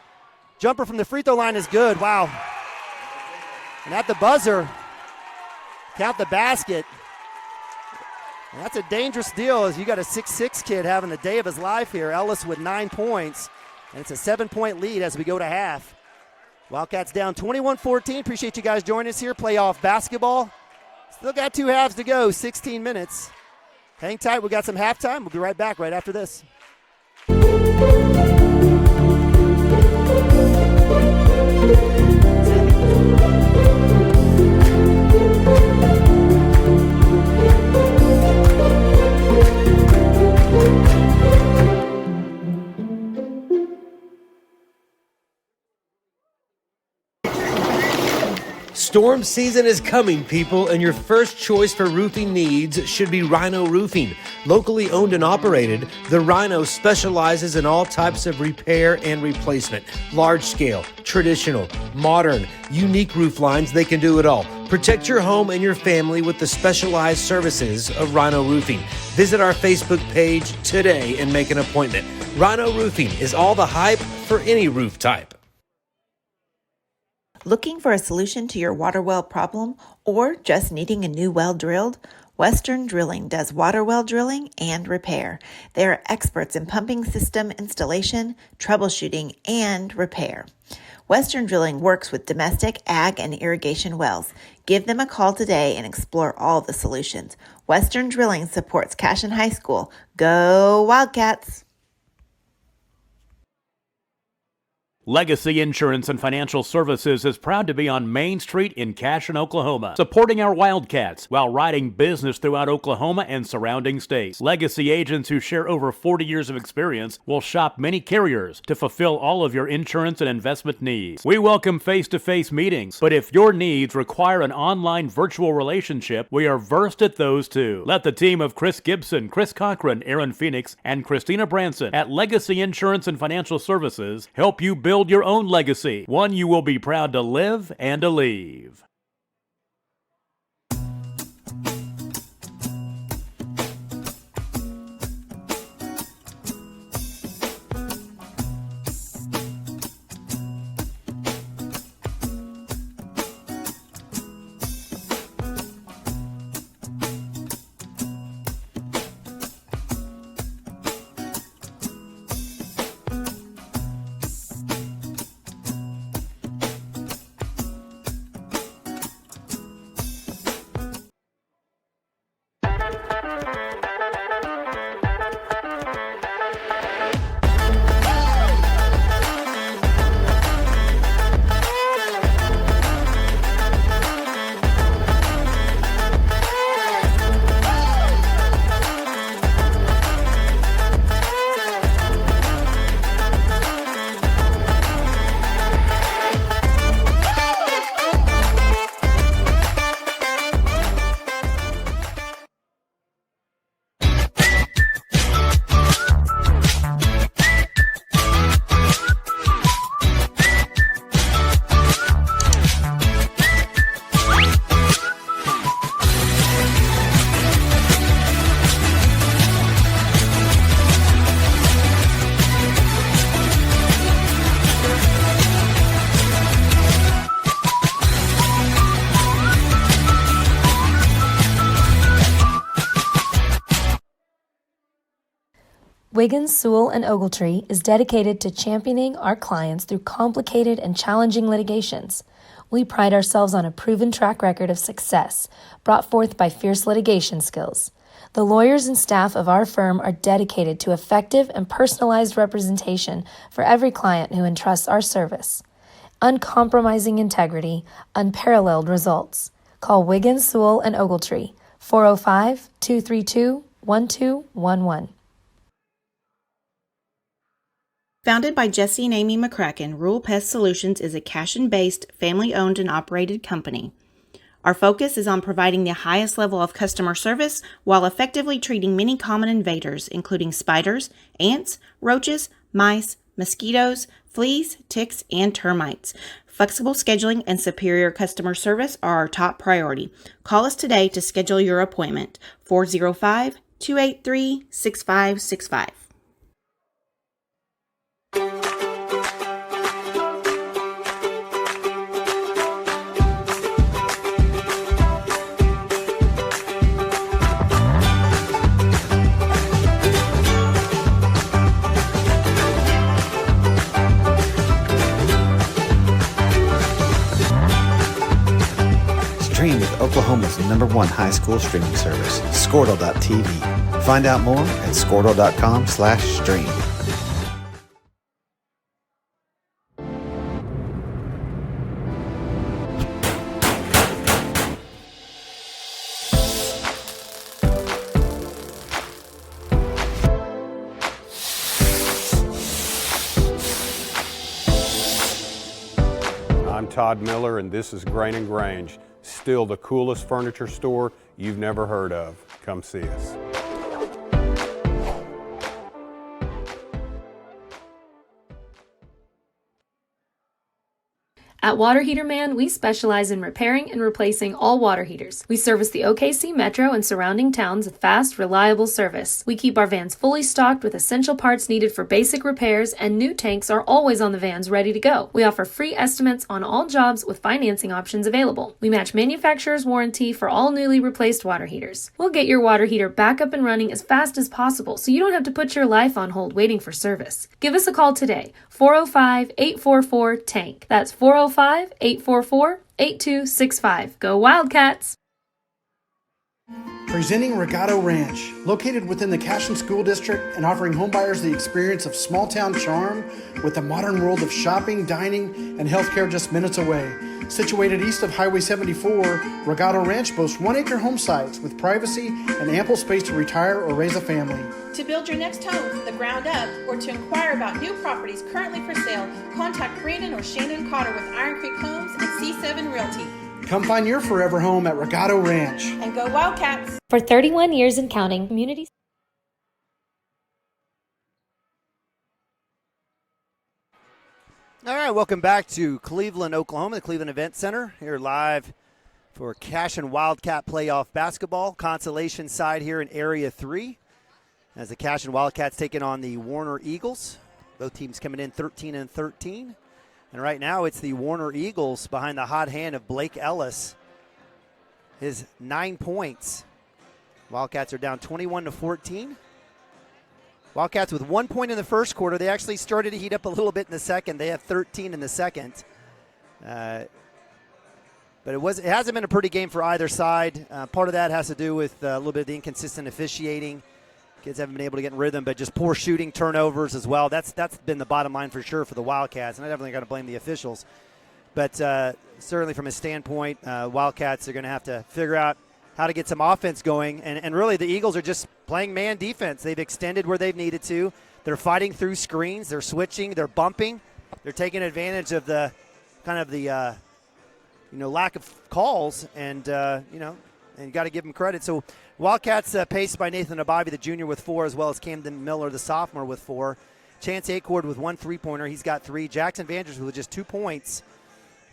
Jumper from the free throw line is good. Wow. And at the buzzer, count the basket. And that's a dangerous deal as you got a 6'6" kid having the day of his life here. Ellis with 9 points. And it's a 7-point lead as we go to half. Wildcats down 21-14. Appreciate you guys joining us here. Playoff basketball. Still got 2 halves to go, 16 minutes. Hang tight. We got some halftime. We'll be right back right after this. Storm season is coming, people, and your first choice for roofing needs should be Rhino Roofing. Locally owned and operated, the Rhino specializes in all types of repair and replacement. Large scale, traditional, modern, unique roof lines, they can do it all. Protect your home and your family with the specialized services of Rhino Roofing. Visit our Facebook page today and make an appointment. Rhino Roofing is all the hype for any roof type. Looking for a solution to your water well problem or just needing a new well drilled? Western Drilling does water well drilling and repair. They are experts in pumping system installation, troubleshooting, and repair. Western Drilling works with domestic, ag, and irrigation wells. Give them a call today and explore all the solutions. Western Drilling supports Cashion High School. Go Wildcats! Legacy Insurance and Financial Services is proud to be on Main Street in Cashion, Oklahoma, supporting our Wildcats while writing business throughout Oklahoma and surrounding states. Legacy agents who share over 40 years of experience will shop many carriers to fulfill all of your insurance and investment needs. We welcome face-to-face meetings, but if your needs require an online virtual relationship, we are versed at those too. Let the team of Chris Gibson, Chris Cochran, Aaron Phoenix, and Christina Branson at Legacy Insurance and Financial Services help you build your own legacy, one you will be proud to live and to leave. Wiggins, Sewell, and Ogletree is dedicated to championing our clients through complicated and challenging litigations. We pride ourselves on a proven track record of success brought forth by fierce litigation skills. The lawyers and staff of our firm are dedicated to effective and personalized representation for every client who entrusts our service. Uncompromising integrity, unparalleled results. Call Wiggins, Sewell, and Ogletree, 405-232-1211. Founded by Jesse and Amy McCracken, Rural Pest Solutions is a Cashion-based, family-owned and operated company. Our focus is on providing the highest level of customer service while effectively treating many common invaders, including spiders, ants, roaches, mice, mosquitoes, fleas, ticks, and termites. Flexible scheduling and superior customer service are our top priority. Call us today to schedule your appointment, 405-283-6565. Stream with Oklahoma's #1 high school streaming service, Squirtle.tv. Find out more at Squirtle.com/stream. I'm Todd Miller, and this is Grain and Grange. Still the coolest furniture store you've never heard of. Come see us. At Water Heater Man, we specialize in repairing and replacing all water heaters. We service the OKC Metro and surrounding towns with fast, reliable service. We keep our vans fully stocked with essential parts needed for basic repairs, and new tanks are always on the vans ready to go. We offer free estimates on all jobs with financing options available. We match manufacturer's warranty for all newly replaced water heaters. We'll get your water heater back up and running as fast as possible so you don't have to put your life on hold waiting for service. Give us a call today, 405-844-TANK. That's 405-844-8265. Go Wildcats! Presenting Regato Ranch, located within the Cashion School District and offering homebuyers the experience of small town charm with a modern world of shopping, dining, and healthcare just minutes away. Situated east of Highway 74, Regato Ranch boasts 1-acre home sites with privacy and ample space to retire or raise a family. To build your next home from the ground up or to inquire about new properties currently for sale, contact Brandon or Shannon Cotter with Iron Creek Homes and C7 Realty. Come find your forever home at Regato Ranch. And go Wildcats! For 31 years and counting, communities. All right, welcome back to Cleveland, Oklahoma, the Cleveland Event Center. Here live for Cashion Wildcat playoff basketball. Consolation side here in Area 3. As the Cashion Wildcats taking on the Warner Eagles. Both teams coming in 13-13. And right now it's the Warner Eagles behind the hot hand of Blake Ellis. His 9 points. Wildcats are down 21-14. Wildcats with 1 point in the first quarter. They actually started to heat up a little bit in the second. They have 13 in the second. But it hasn't been a pretty game for either side. Part of that has to do with a little bit of the inconsistent officiating. Kids haven't been able to get in rhythm, but just poor shooting, turnovers as well. That's been the bottom line for sure for the Wildcats, and I definitely got to blame the officials. But certainly from a standpoint, Wildcats are going to have to figure out how to get some offense going. And really the Eagles are just playing man defense. They've extended where they've needed to. They're fighting through screens. They're switching. They're bumping. They're taking advantage of the kind of the lack of calls, and you got to give them credit. So Wildcats paced by Nathan Ababi, the junior, with 4, as well as Camden Miller, the sophomore, with 4. Chance Acord with 1 3-pointer. He's got 3. Jackson Vanders with just 2 points.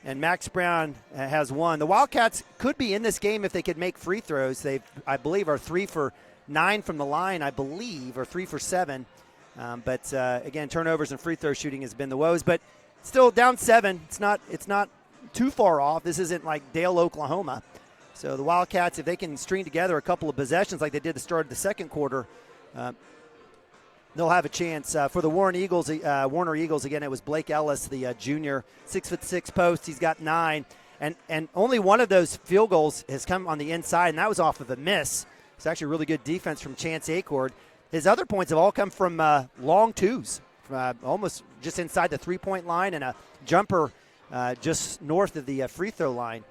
And Max Brown has 1. The Wildcats could be in this game if they could make free throws. They, I believe, are 3 for 9 from the line, I believe, or 3 for 7. But again, turnovers and free throw shooting has been the woes. But still down 7. It's not too far off. This isn't like Dale, Oklahoma. So the Wildcats, if they can string together a couple of possessions like they did at the start of the second quarter, they'll have a chance. For the Warner Eagles, again, it was Blake Ellis, the junior, 6'6" post. He's got 9. And only one of those field goals has come on the inside, and that was off of a miss. It's actually really good defense from Chance Acord. His other points have all come from long twos, almost just inside the three-point line, and a jumper just north of the free throw line.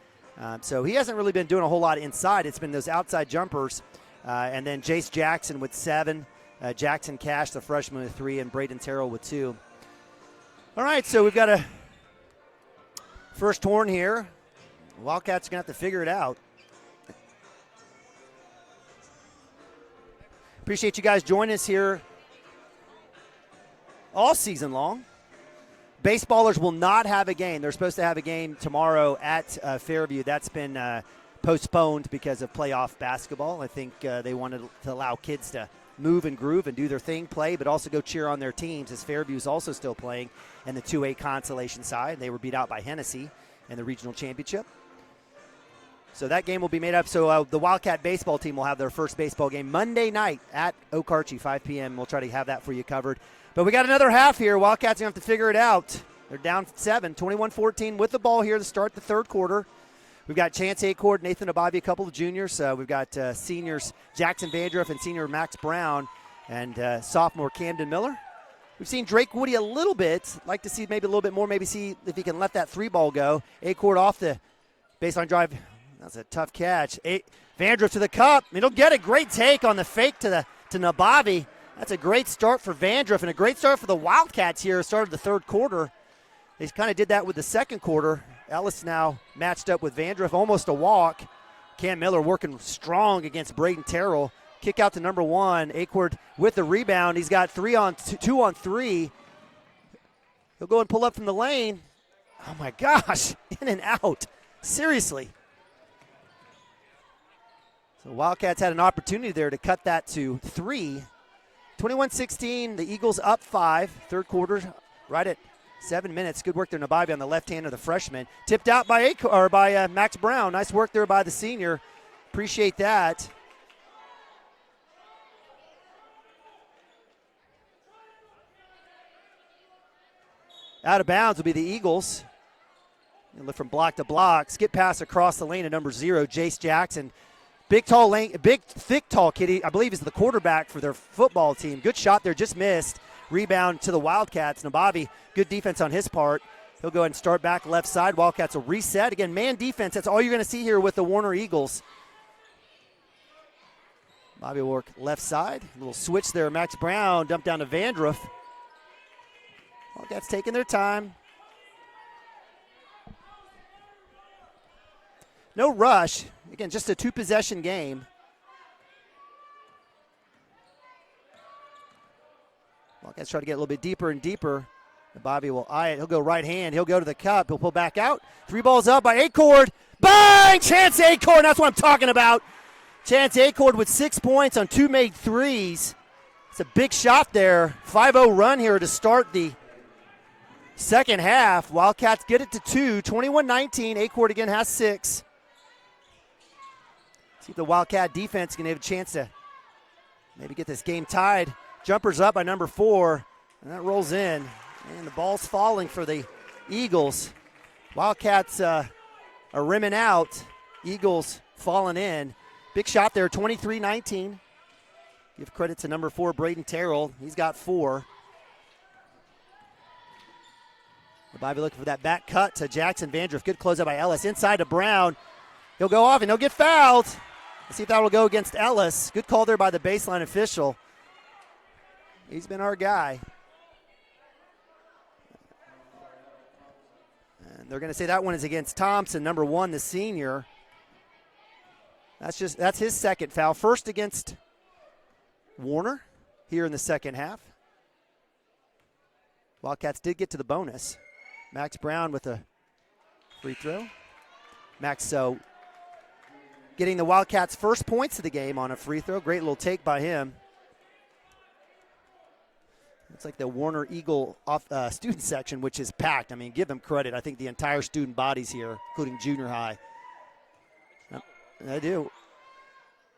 So he hasn't really been doing a whole lot inside. It's been those outside jumpers. And then Jace Jackson with 7. Jackson Cash, the freshman, with 3, and Braden Terrell with 2. All right, so we've got a first horn here. Wildcats are going to have to figure it out. Appreciate you guys joining us here all season long. Baseballers will not have a game. They're supposed to have a game tomorrow at Fairview. That's been postponed because of playoff basketball. I think they wanted to allow kids to move and groove and do their thing, play, but also go cheer on their teams, as Fairview is also still playing in the 2A consolation side. They were beat out by Hennessy in the regional championship. So that game will be made up. So the Wildcat baseball team will have their first baseball game Monday night at Okarche, 5 p.m. We'll try to have that for you covered. But we got another half here. Wildcats are going to have to figure it out. They're down 7, 21-14 with the ball here to start the third quarter. We've got Chance Acord, Nathan Ababi, a couple of juniors. We've got seniors Jackson Vandruff and senior Max Brown, and sophomore Camden Miller. We've seen Drake Woody a little bit. Like to see maybe a little bit more, maybe see if he can let that 3-ball go. Acord off the baseline drive. That's a tough catch. Vandruff to the cup. He'll get a great take on the fake to Nabavi. That's a great start for Vandruff and a great start for the Wildcats here. Started the third quarter. They kind of did that with the second quarter. Ellis now matched up with Vandruff, almost a walk. Cam Miller working strong against Braden Terrell. Kick out to number 1. Acord with the rebound. He's got 2 on 3. He'll go and pull up from the lane. Oh my gosh, in and out. Seriously. So Wildcats had an opportunity there to cut that to 3. 21-16, the Eagles up 5. Third quarter, right at 7 minutes. Good work there, Nabavi on the left hand of the freshman. Tipped out by Max Brown. Nice work there by the senior. Appreciate that. Out of bounds will be the Eagles. And look from block to block. Skip pass across the lane to number 0, Jace Jackson. Big, thick, tall kid. I believe is the quarterback for their football team. Good shot there, just missed. Rebound to the Wildcats. Nabavi, good defense on his part. He'll go ahead and start back left side. Wildcats will reset. Again, man defense. That's all you're going to see here with the Warner Eagles. Bobby will work left side. A little switch there. Max Brown dumped down to Vandruff. Wildcats taking their time. No rush. Again, just a 2-possession game. Wildcats try to get a little bit deeper and deeper. Bobby will eye it. He'll go right hand. He'll go to the cup. He'll pull back out. 3 balls up by Acord. Bang! Chance Acord. That's what I'm talking about. Chance Acord with 6 points on 2 made threes. It's a big shot there. 5-0 run here to start the second half. Wildcats get it to 2. 21-19. Acord again has 6. See if the Wildcat defense can have a chance to maybe get this game tied. Jumpers up by number 4, and that rolls in. And the ball's falling for the Eagles. Wildcats are rimming out. Eagles falling in. Big shot there, 23-19. Give credit to number 4, Braden Terrell. He's got 4. Bobby looking for that back cut to Jackson Vandruff. Good closeout by Ellis. Inside to Brown. He'll go off and he'll get fouled. Let's see if that will go against Ellis. Good call there by the baseline official. He's been our guy. And they're going to say that one is against Thompson, number 1, the senior. That's his second foul. First against Warner here in the second half. Wildcats did get to the bonus. Max Brown with a free throw. Max getting the Wildcats' first points of the game on a free throw. Great little take by him. It's like the Warner Eagle student section, which is packed. I mean, give them credit. I think the entire student body's here, including junior high. I do.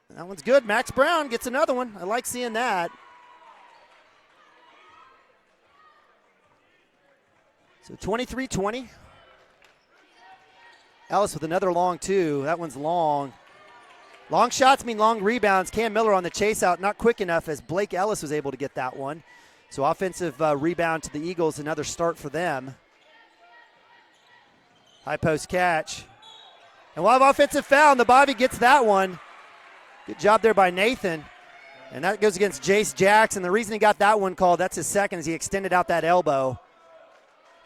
That one's good. Max Brown gets another one. I like seeing that. So 23-20. Ellis with another long two. That one's long. Long shots mean long rebounds. Cam Miller on the chase out, not quick enough as Blake Ellis was able to get that one. So offensive rebound to the Eagles, another start for them. High post catch. And we'll have offensive foul, and the Bobby gets that one. Good job there by Nathan. And that goes against Jace Jackson. The reason he got that one called, that's his second, is he extended out that elbow.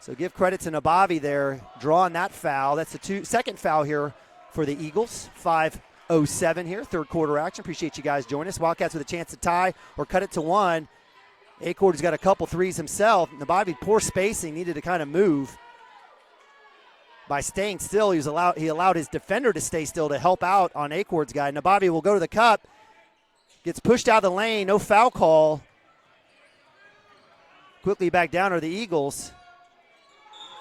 So give credit to Nabavi there, drawing that foul. That's the second foul here for the Eagles. 5:07 here, third quarter action. Appreciate you guys joining us. Wildcats with a chance to tie or cut it to one. Acord has got a couple threes himself. Nabavi, poor spacing, needed to kind of move. By staying still, he allowed his defender to stay still to help out on Acord's guy. Nabavi will go to the cup. Gets pushed out of the lane, no foul call. Quickly back down are the Eagles.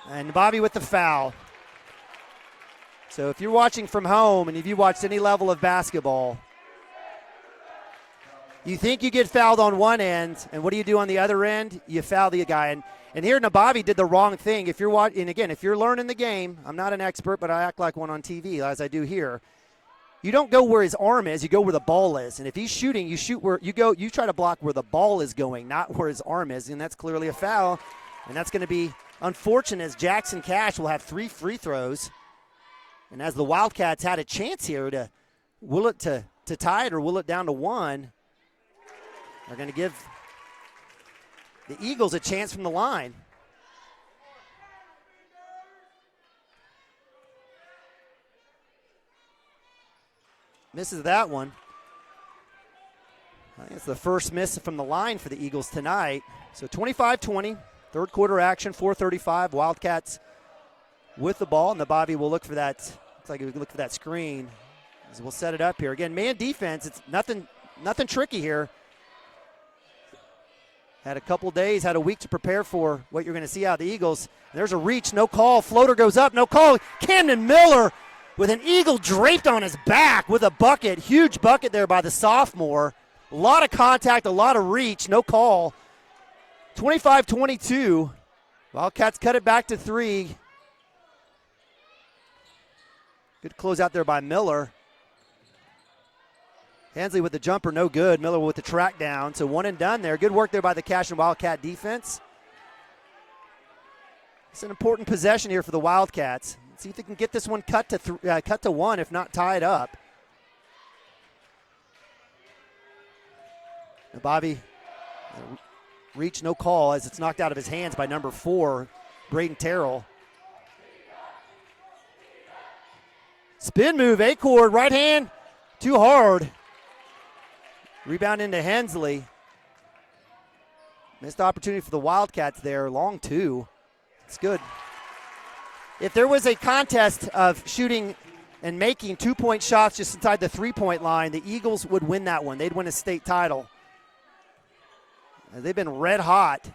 And Bobby with the foul. So if you're watching from home and if you watched any level of basketball, you think you get fouled on one end, and what do you do on the other end? You foul the guy. And here Nabavi did the wrong thing. If you're watching, and again, if you're learning the game, I'm not an expert, but I act like one on TV as I do here. You don't go where his arm is, you go where the ball is. And if he's shooting, you shoot where you go, you try to block where the ball is going, not where his arm is, and that's clearly a foul. And that's going to be unfortunate as Jackson Cash will have 3 free throws. And as the Wildcats had a chance here to will it to tie it or will it down to one, they're going to give the Eagles a chance from the line. Misses that one. I think it's the first miss from the line for the Eagles tonight. So 25-20, third quarter action, 4:35. Wildcats with the ball, and the Bobby will look for that. Looks like he would look for that screen. As we'll set it up here again. Man defense. It's nothing tricky here. Had a couple days, had a week to prepare for what you're going to see out of the Eagles. There's a reach, no call. Floater goes up, no call. Camden Miller with an Eagle draped on his back with a bucket. Huge bucket there by the sophomore. A lot of contact, a lot of reach, no call. 25-22. Wildcats cut it back to 3. Good close out there by Miller. Hensley with the jumper, no good. Miller with the track down, so one and done there. Good work there by the Cashion Wildcat defense. It's an important possession here for the Wildcats. Let's see if they can get this one cut to 1, if not tie it up. And Bobby, reach, no call as it's knocked out of his hands by number 4, Braden Terrell. Spin move, Acord, right hand, too hard. Rebound into Hensley. Missed opportunity for the Wildcats there, long 2. It's good. If there was a contest of shooting and making 2-point shots just inside the 3-point line, the Eagles would win that one. They'd win a state title. They've been red hot.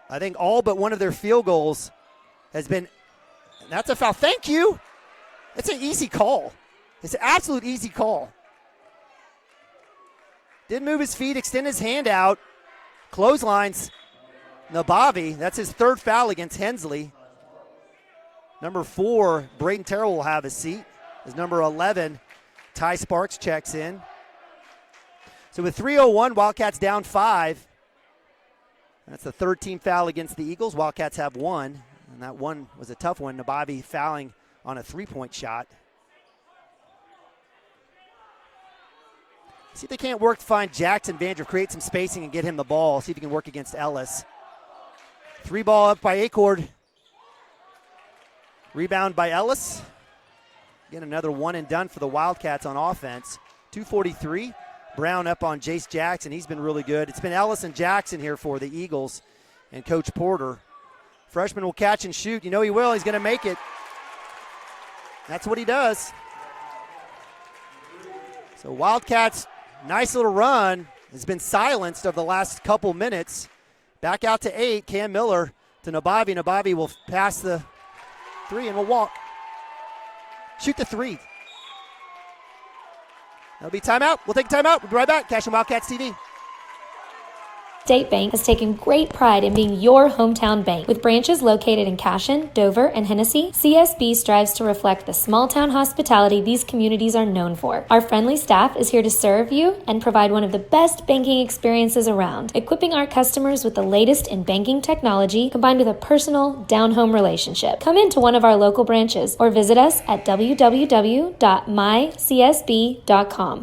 I think all but one of their field goals has been, that's a foul. Thank you. It's an easy call. It's an absolute easy call. Didn't move his feet, extend his hand out. Clotheslines Nabavi. That's his 3rd foul against Hensley. Number 4, Braden Terrell will have a seat. As number 11, Ty Sparks checks in. So with 3:01, Wildcats down 5. That's the 3rd team foul against the Eagles. Wildcats have 1, and that one was a tough one. Nabavi fouling on a 3-point shot. See if they can't work to find Jackson Vandriff, create some spacing and get him the ball. See if he can work against Ellis. 3 ball up by Acord. Rebound by Ellis. Again, another one and done for the Wildcats on offense. 2:43. Brown up on Jace Jackson. He's been really good. It's been Ellis and Jackson here for the Eagles and Coach Porter. Freshman will catch and shoot. You know he will. He's going to make it. That's what he does. So Wildcats, nice little run, has been silenced over the last couple minutes. Back out to 8. Cam Miller to Nabavi. Nabavi will pass the 3 and will walk. Shoot the 3. That'll be timeout. We'll take a timeout. We'll be right back. Cashion Wildcats TV. State Bank has taken great pride in being your hometown bank. With branches located in Cashion, Dover, and Hennessy, CSB strives to reflect the small-town hospitality these communities are known for. Our friendly staff is here to serve you and provide one of the best banking experiences around, equipping our customers with the latest in banking technology combined with a personal, down-home relationship. Come into one of our local branches or visit us at www.mycsb.com.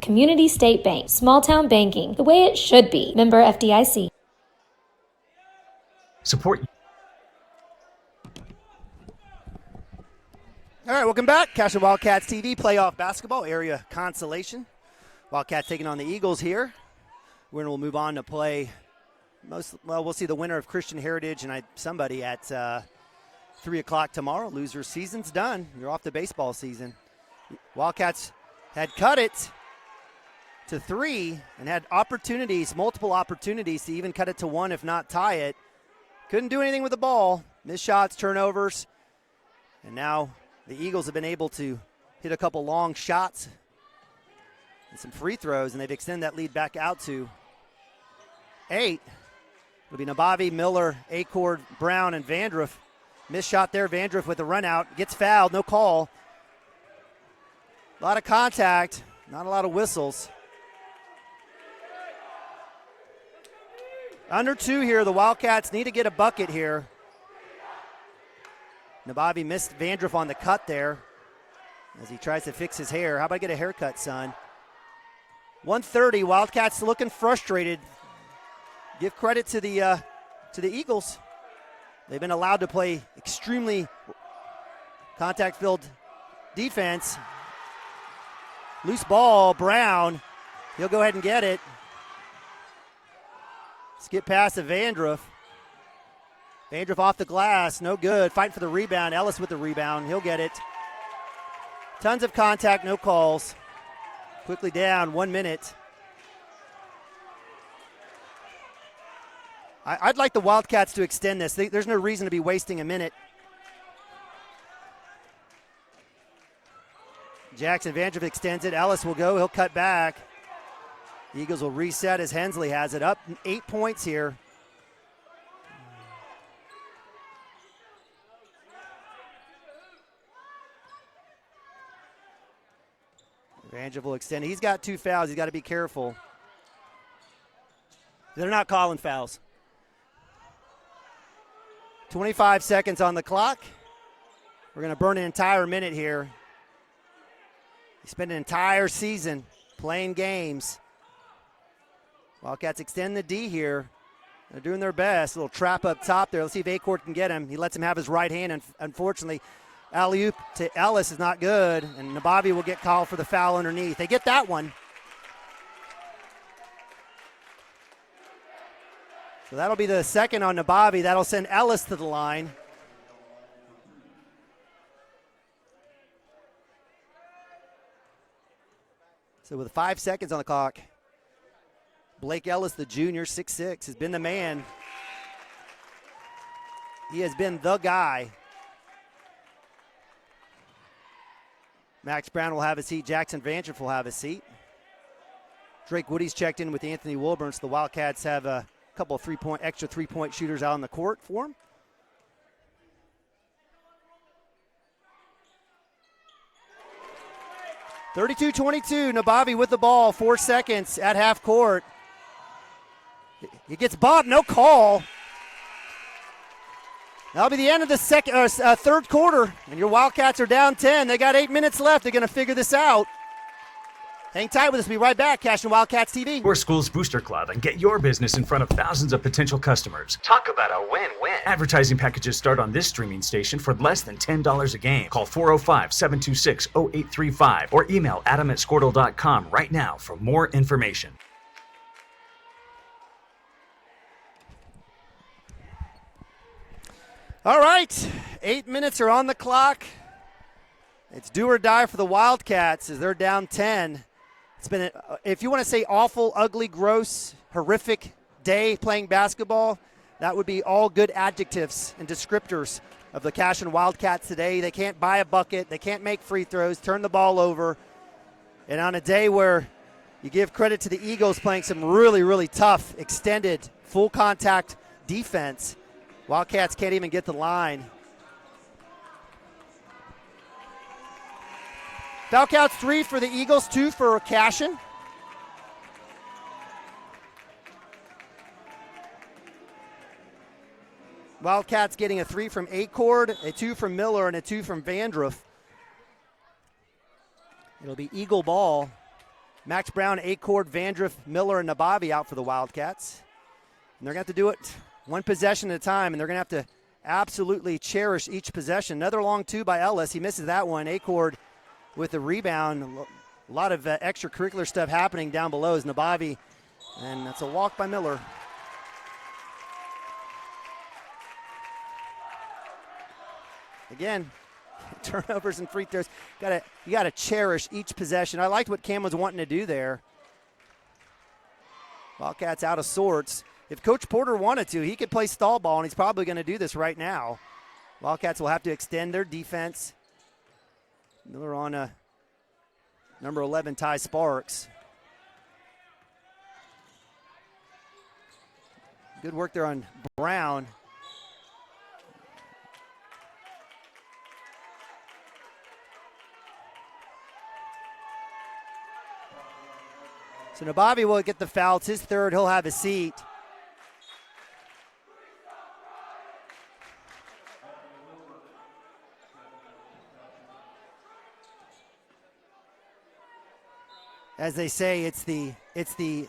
Community State Bank, small-town banking, the way it should be. Member FDIC. Support. All right, welcome back. Cashion Wildcats TV, playoff basketball, area consolation. Wildcats taking on the Eagles here. We'll move on to play we'll see the winner of Christian Heritage and somebody at 3 o'clock tomorrow. Loser season's done. You're off the baseball season. Wildcats had cut it to 3 and had multiple opportunities to even cut it to 1, if not tie it. Couldn't do anything with the ball. Missed shots, turnovers. And now the Eagles have been able to hit a couple long shots and some free throws, and they've extended that lead back out to 8. It'll be Nabavi, Miller, Acord, Brown, and Vandruff. Missed shot there. Vandruff with a run out. Gets fouled. No call. A lot of contact. Not a lot of whistles. Under 2 here. The Wildcats need to get a bucket here. Nabavi missed Vandruff on the cut there as he tries to fix his hair. How about get a haircut, son? 1:30. Wildcats looking frustrated. Give credit to the Eagles. They've been allowed to play extremely contact-filled defense. Loose ball, Brown. He'll go ahead and get it. Skip pass to Vandruff. Vandruff off the glass, no good. Fighting for the rebound. Ellis with the rebound. He'll get it. Tons of contact, no calls. Quickly down, 1 minute. I'd like the Wildcats to extend this. There's no reason to be wasting a minute. Jackson Vandruff extends it. Ellis will go. He'll cut back. The Eagles will reset as Hensley has it. Up 8 points here. Vandruff will extend. He's got 2 fouls. He's got to be careful. They're not calling fouls. 25 seconds on the clock. We're going to burn an entire minute here. You spend an entire season playing games. Wildcats extend the D here. They're doing their best. A little trap up top there. Let's see if Acord can get him. He lets him have his right hand, and unfortunately, alley-oop to Ellis is not good, and Nabavi will get called for the foul underneath. They get that one. So that'll be the second on Nabavi. That'll send Ellis to the line. So with 5 seconds on the clock, Blake Ellis, the junior, 6'6", has been the man. He has been the guy. Max Brown will have his seat. Jackson Vandruff will have his seat. Drake Woody's checked in with Anthony Wilburn, so the Wildcats have a couple of extra three-point shooters out on the court for him. (32-22). Nabavi with the ball. 4 seconds at half court. He gets bobbed. No call. That'll be the end of the third quarter, and your Wildcats are down 10. They got 8 minutes left. They're going to figure this out. Hang tight with us. We'll be right back. Cashion Wildcats TV. Your school's Booster Club and get your business in front of thousands of potential customers. Talk about a win-win. Advertising packages start on this streaming station for less than $10 a game. Call 405-726-0835 or email adam@squirtle.com right now for more information. All right, 8 minutes are on the clock. It's do or die for the Wildcats as they're down 10. It's been, if you want to say awful, ugly, gross, horrific day playing basketball, that would be all good adjectives and descriptors of the Cashion Wildcats today. They can't buy a bucket. They can't make free throws, turn the ball over. And on a day where You give credit to the Eagles playing some really, really tough, extended, full contact defense. Wildcats can't even get the line. Foul counts 3 for the Eagles, 2 for Cashion. Wildcats getting a 3 from Acord, a 2 from Miller, and a 2 from Vandruff. It'll be Eagle ball. Max Brown, Acord, Vandruff, Miller, and Nabavi out for the Wildcats. And they're going to have to do it one possession at a time, and they're going to have to absolutely cherish each possession. Another long 2 by Ellis. He misses that one. Acord with the rebound. A lot of extracurricular stuff happening down below is Nabavi, and that's a walk by Miller. Again, turnovers and free throws. You gotta cherish each possession. I liked what Cam was wanting to do there. Wildcats out of sorts. If Coach Porter wanted to, he could play stall ball, and he's probably going to do this right now. Wildcats will have to extend their defense. Miller on number 11, Ty Sparks. Good work there on Brown. So Nabavi will get the foul. It's his third. He'll have a seat. As they say, it's the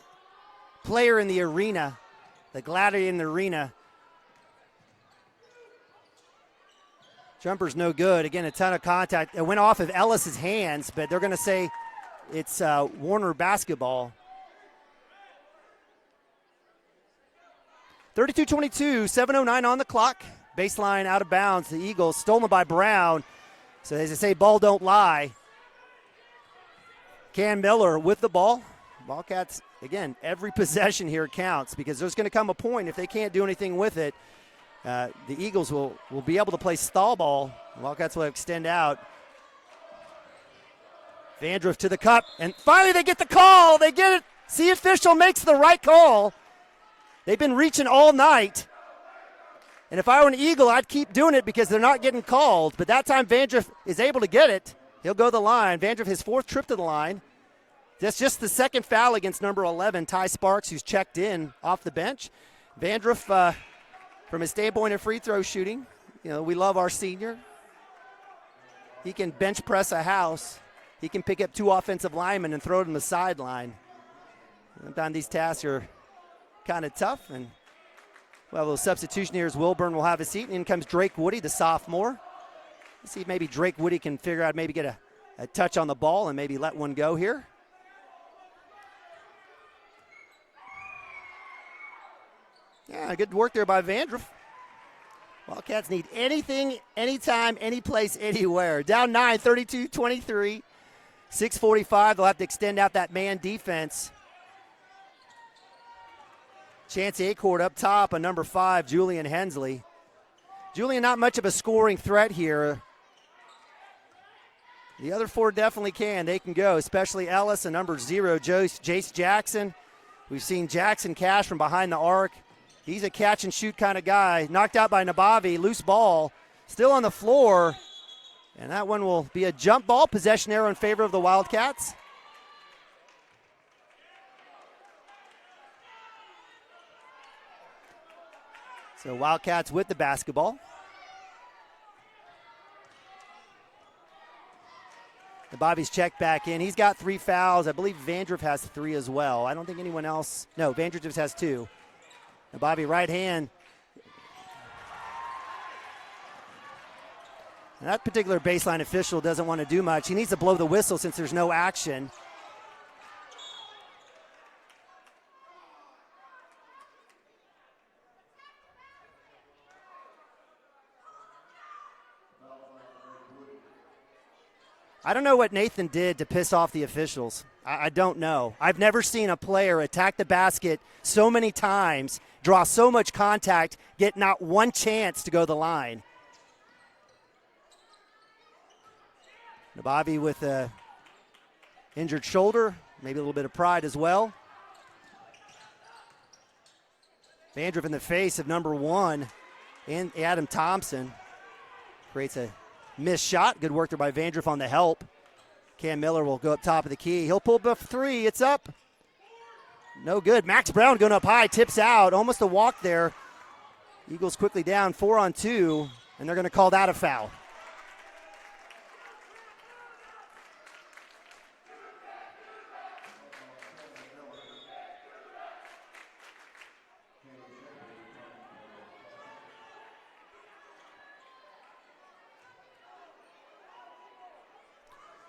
player in the arena, the gladiator in the arena. Jumper's no good. Again, a ton of contact. It went off of Ellis's hands, but they're going to say it's Warner basketball. 32-22, 7:09 on the clock. Baseline out of bounds. The Eagles stolen by Brown. So as they say, ball don't lie. Cam Miller with the ball. Wildcats, again, every possession here counts because there's going to come a point if they can't do anything with it. The Eagles will be able to play stall ball. Wildcats will extend out. Vandruff to the cup, and finally they get the call. They get it. See, official makes the right call. They've been reaching all night. And if I were an Eagle, I'd keep doing it because they're not getting called. But that time Vandruff is able to get it. He'll go to the line. Vandruff, his 4th trip to the line. That's just the 2nd foul against number 11, Ty Sparks, who's checked in off the bench. Vandruff, from his standpoint of free throw shooting, we love our senior. He can bench press a house. He can pick up 2 offensive linemen and throw it on the sideline. Sometimes these tasks are kind of tough. And well, a little substitution here as Wilburn will have a seat. And in comes Drake Woody, the sophomore. Let's see if maybe Drake Woody can figure out, maybe get a touch on the ball and maybe let one go here. Yeah, good work there by Vandruff. Wildcats need anything, anytime, any place, anywhere. Down 9, 32-23. 6:45, they'll have to extend out that man defense. Chance Acord up top on number 5, Julian Hensley. Julian not much of a scoring threat here. The other 4 definitely can. They can go, especially Ellis and number 0, Jace Jackson. We've seen Jackson cash from behind the arc. He's a catch-and-shoot kind of guy. Knocked out by Nabavi, loose ball, still on the floor. And that one will be a jump ball, possession arrow in favor of the Wildcats. So Wildcats with the basketball. Nabavi's checked back in. He's got 3 fouls. I believe Vandruff has 3 as well. I don't think anyone else. No, Vandruff just has 2. Nabavi right hand. And that particular baseline official doesn't want to do much. He needs to blow the whistle since there's no action. I don't know what Nathan did to piss off the officials. I don't know. I've never seen a player attack the basket so many times, draw so much contact, get not one chance to go to the line. Nabavi with a injured shoulder. maybe a little bit of pride as well. Vandroff in the face of number 1, and Adam Thompson. Creates a missed shot. Good work there by Vandroff on the help. Cam Miller will go up top of the key. He'll pull up 3. It's up. No good. Max Brown going up high. Tips out. Almost a walk there. Eagles quickly down 4-on-2, and they're going to call that a foul.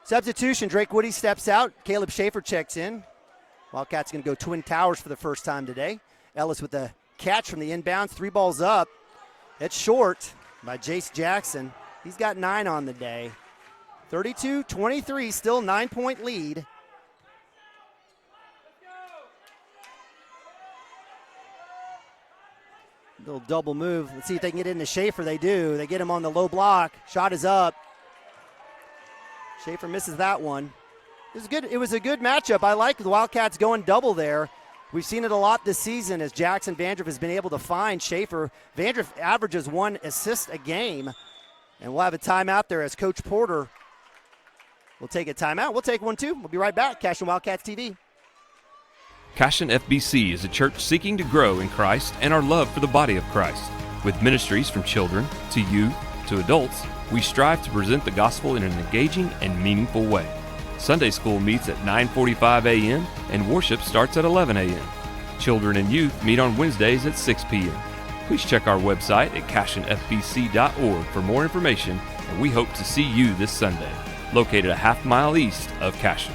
Substitution, Drake Woody steps out. Caleb Schaefer checks in. Wildcats going to go Twin Towers for the first time today. Ellis with the catch from the inbounds. 3 balls up. It's short by Jace Jackson. He's got 9 on the day. 32-23, still 9-point lead. Little double move. Let's see if they can get into Schaefer. They do. They get him on the low block. Shot is up. Schaefer misses that one. It was a good matchup. I like the Wildcats going double there. We've seen it a lot this season as Jackson Vandroff has been able to find Schaefer. Vandroff averages 1 assist a game. And we'll have a timeout there as Coach Porter will take a timeout. We'll take one too. We'll be right back. Cashion Wildcats TV. Cashion FBC is a church seeking to grow in Christ and our love for the body of Christ. With ministries from children to youth to adults, we strive to present the gospel in an engaging and meaningful way. Sunday school meets at 9:45 a.m. and worship starts at 11 a.m. Children and youth meet on Wednesdays at 6 p.m. Please check our website at cashionfbc.org for more information, and we hope to see you this Sunday, located a half-mile east of Cashion.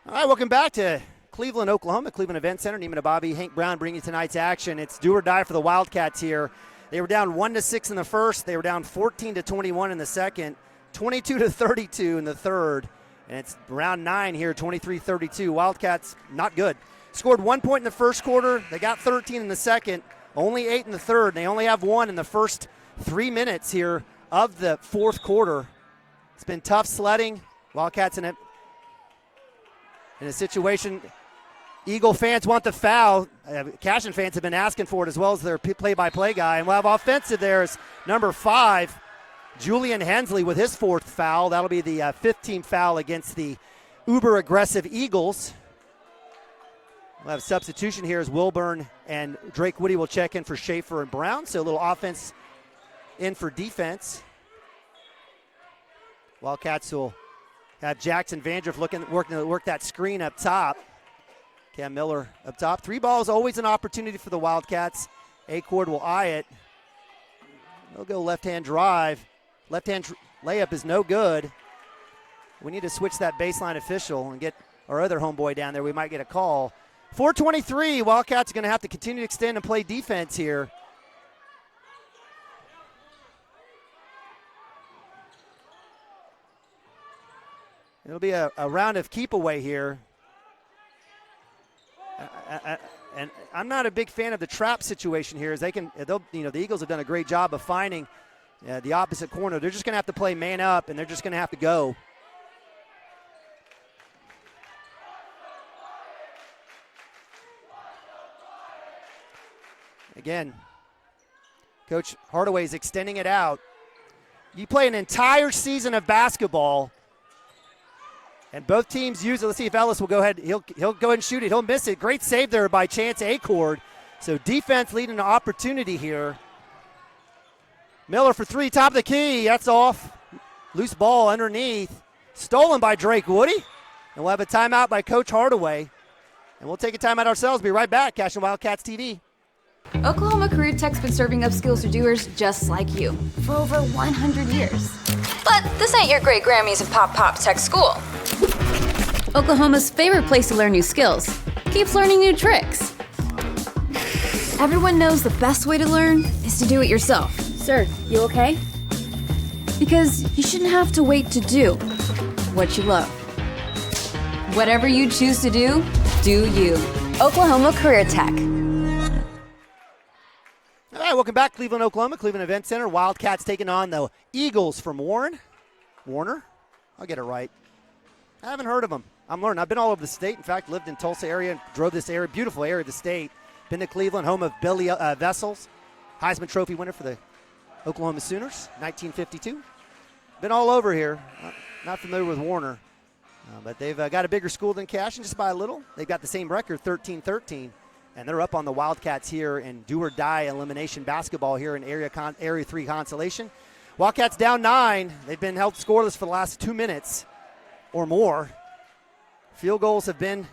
All right, welcome back to Cleveland, Oklahoma, Cleveland Event Center. Neiman Ababi, Hank Brown bringing you tonight's action. It's do or die for the Wildcats here. They were down 1-6 in the first. They were down 14-21 in the second, 22-32 in the third. And it's round 9 here, 23-32. Wildcats, not good. Scored 1 point in the first quarter. They got 13 in the second, only 8 in the third. And they only have 1 in the first 3 minutes here of the fourth quarter. It's been tough sledding. Wildcats in a situation. Eagle fans want the foul. Cashion fans have been asking for it as well as their play-by-play guy. And we'll have offensive there is number 5, Julian Hensley with his 4th foul. That'll be the 15th foul against the uber-aggressive Eagles. We'll have substitution here as Wilburn and Drake Woody will check in for Schaefer and Brown. So a little offense in for defense. Wildcats will have Jackson Vandroff working to work that screen up top. Cam Miller up top. 3 balls, always an opportunity for the Wildcats. Acord will eye it. They'll go left-hand drive. Left-hand layup is no good. We need to switch that baseline official and get our other homeboy down there. We might get a call. 4:23, Wildcats are going to have to continue to extend and play defense here. It'll be a round of keep away here. And I'm not a big fan of the trap situation here. As the Eagles have done a great job of finding the opposite corner. They're just going to have to play man up, and they're just going to have to go. Again, Coach Hardaway is extending it out. You play an entire season of basketball, and both teams use it. Let's see if Ellis will go ahead. He'll go ahead and shoot it. He'll miss it. Great save there by Chance Acord. So defense leading to opportunity here. Miller for 3, top of the key. That's off. Loose ball underneath. Stolen by Drake Woody. And we'll have a timeout by Coach Hardaway. And we'll take a timeout ourselves. Be right back. Cashion Wildcats TV. Oklahoma Career Tech's been serving up skills to doers just like you for over 100 years. But this ain't your great Grammys and Pop Tech School. Oklahoma's favorite place to learn new skills keeps learning new tricks. Everyone knows the best way to learn is to do it yourself. Sir, you okay? Because you shouldn't have to wait to do what you love. Whatever you choose to do, do you. Oklahoma Career Tech. All right, welcome back, Cleveland, Oklahoma, Cleveland Event Center. Wildcats taking on the Eagles from Warner. I'll get it right. I haven't heard of them. I'm learning. I've been all over the state. In fact, lived in Tulsa area and drove this area, beautiful area of the state. Been to Cleveland, home of Billy Vessels, Heisman Trophy winner for the Oklahoma Sooners, 1952. Been all over here. Not familiar with Warner, but they've got a bigger school than Cashion just by a little. They've got the same record, 13-13, and they're up on the Wildcats here in do-or-die elimination basketball here in Area 3 Consolation. Wildcats down 9. They've been held scoreless for the last 2 minutes or more. Field goals have been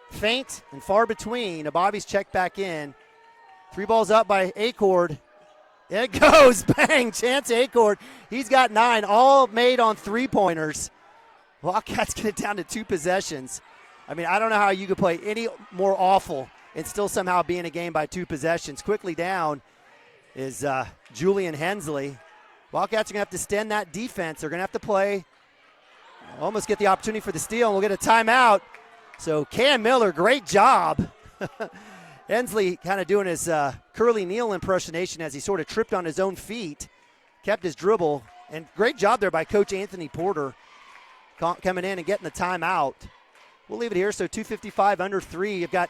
faint and far between. Bobby's checked back in. 3 balls up by Acord. It goes, bang, Chance Acord. He's got 9, all made on 3-pointers. Wildcats get it down to 2 possessions. I mean, I don't know how you could play any more awful and still somehow be in a game by 2 possessions. Quickly down is Julian Hensley. Wildcats are going to have to extend that defense. They're going to have to play, almost get the opportunity for the steal, and we'll get a timeout. So Cam Miller, great job. Hensley kind of doing his Curly Neal impersonation as he sort of tripped on his own feet, kept his dribble, and great job there by Coach Anthony Porter coming in and getting the timeout. We'll leave it here, so 2:55 under 3. You've got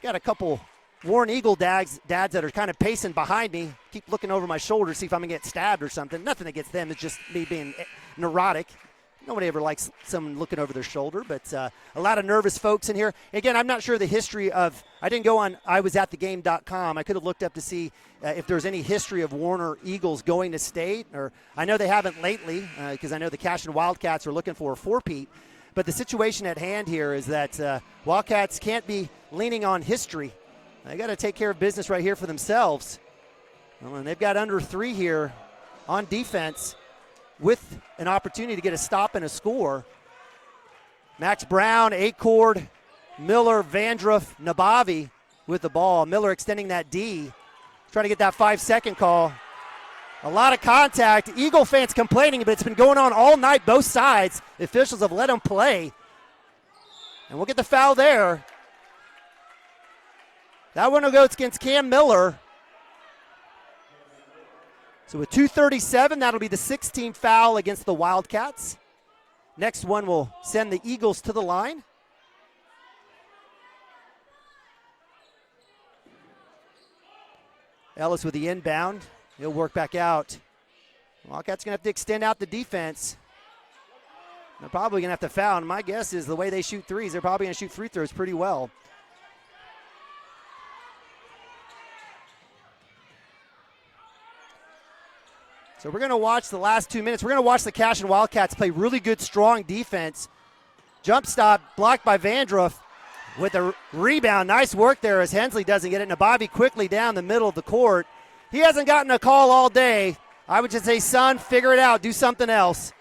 a couple Warren Eagle dads that are kind of pacing behind me. Keep looking over my shoulder to see if I'm going to get stabbed or something. Nothing against them. It's just me being neurotic. Nobody ever likes someone looking over their shoulder, but a lot of nervous folks in here. Again, I'm not sure the history of – I didn't go on iwasatthegame.com. I could have looked up to see if there's any history of Warner Eagles going to state. Or I know they haven't lately because I know the Cashion Wildcats are looking for a four-peat. But the situation at hand here is that Wildcats can't be leaning on history. They got to take care of business right here for themselves. Well, and they've got under 3 here on defense with an opportunity to get a stop and a score. Max Brown, Acord, Miller, Vandruff, Nabavi with the ball. Miller extending that D, trying to get that 5-second call. A lot of contact. Eagle fans complaining, but it's been going on all night, both sides. The officials have let them play. And we'll get the foul there. That one will go against Cam Miller. So with 2:37, that'll be the 16th foul against the Wildcats. Next one will send the Eagles to the line. Ellis with the inbound. He'll work back out. Wildcats going to have to extend out the defense. They're probably going to have to foul. And my guess is the way they shoot threes, they're probably going to shoot free throws pretty well. So we're going to watch the last 2 minutes. We're going to watch the Cashion Wildcats play really good, strong defense. Jump stop blocked by Vandruff with a rebound. Nice work there as Hensley doesn't get it. Nabavi quickly down the middle of the court. He hasn't gotten a call all day. I would just say, son, figure it out. Do something else.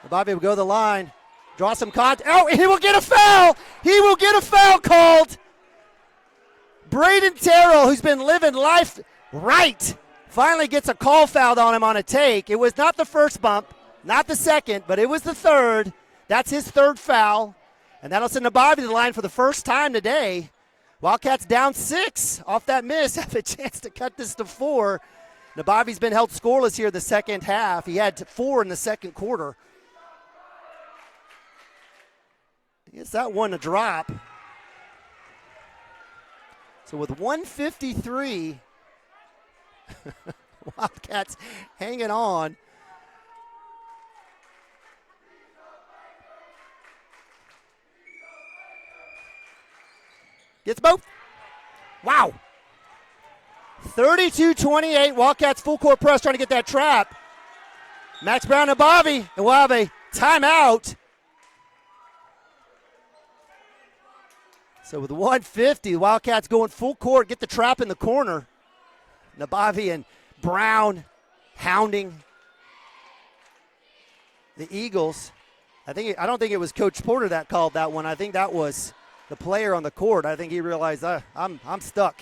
Nabavi will go to the line. Draw some contact. Oh, he will get a foul. He will get a foul called. Braden Terrell, who's been living life right, finally gets a call fouled on him on a take. It was not the first bump, not the second, but it was the third. That's his third foul. And that'll send Nabavi to the line for the first time today. Wildcats down 6 off that miss. Have a chance to cut this to 4. Nabavi's been held scoreless here the second half. He had 4 in the second quarter. Gets that one to drop. So with 1:53, Wildcats hanging on. Gets both. Wow. 32-28, Wildcats full court press trying to get that trap. Max Brown and Bobby, and we'll have a timeout. So with 150, the Wildcats going full court, get the trap in the corner. Nabavi and Brown hounding the Eagles. I don't think it was Coach Porter that called that one. I think that was the player on the court. I think he realized I'm stuck.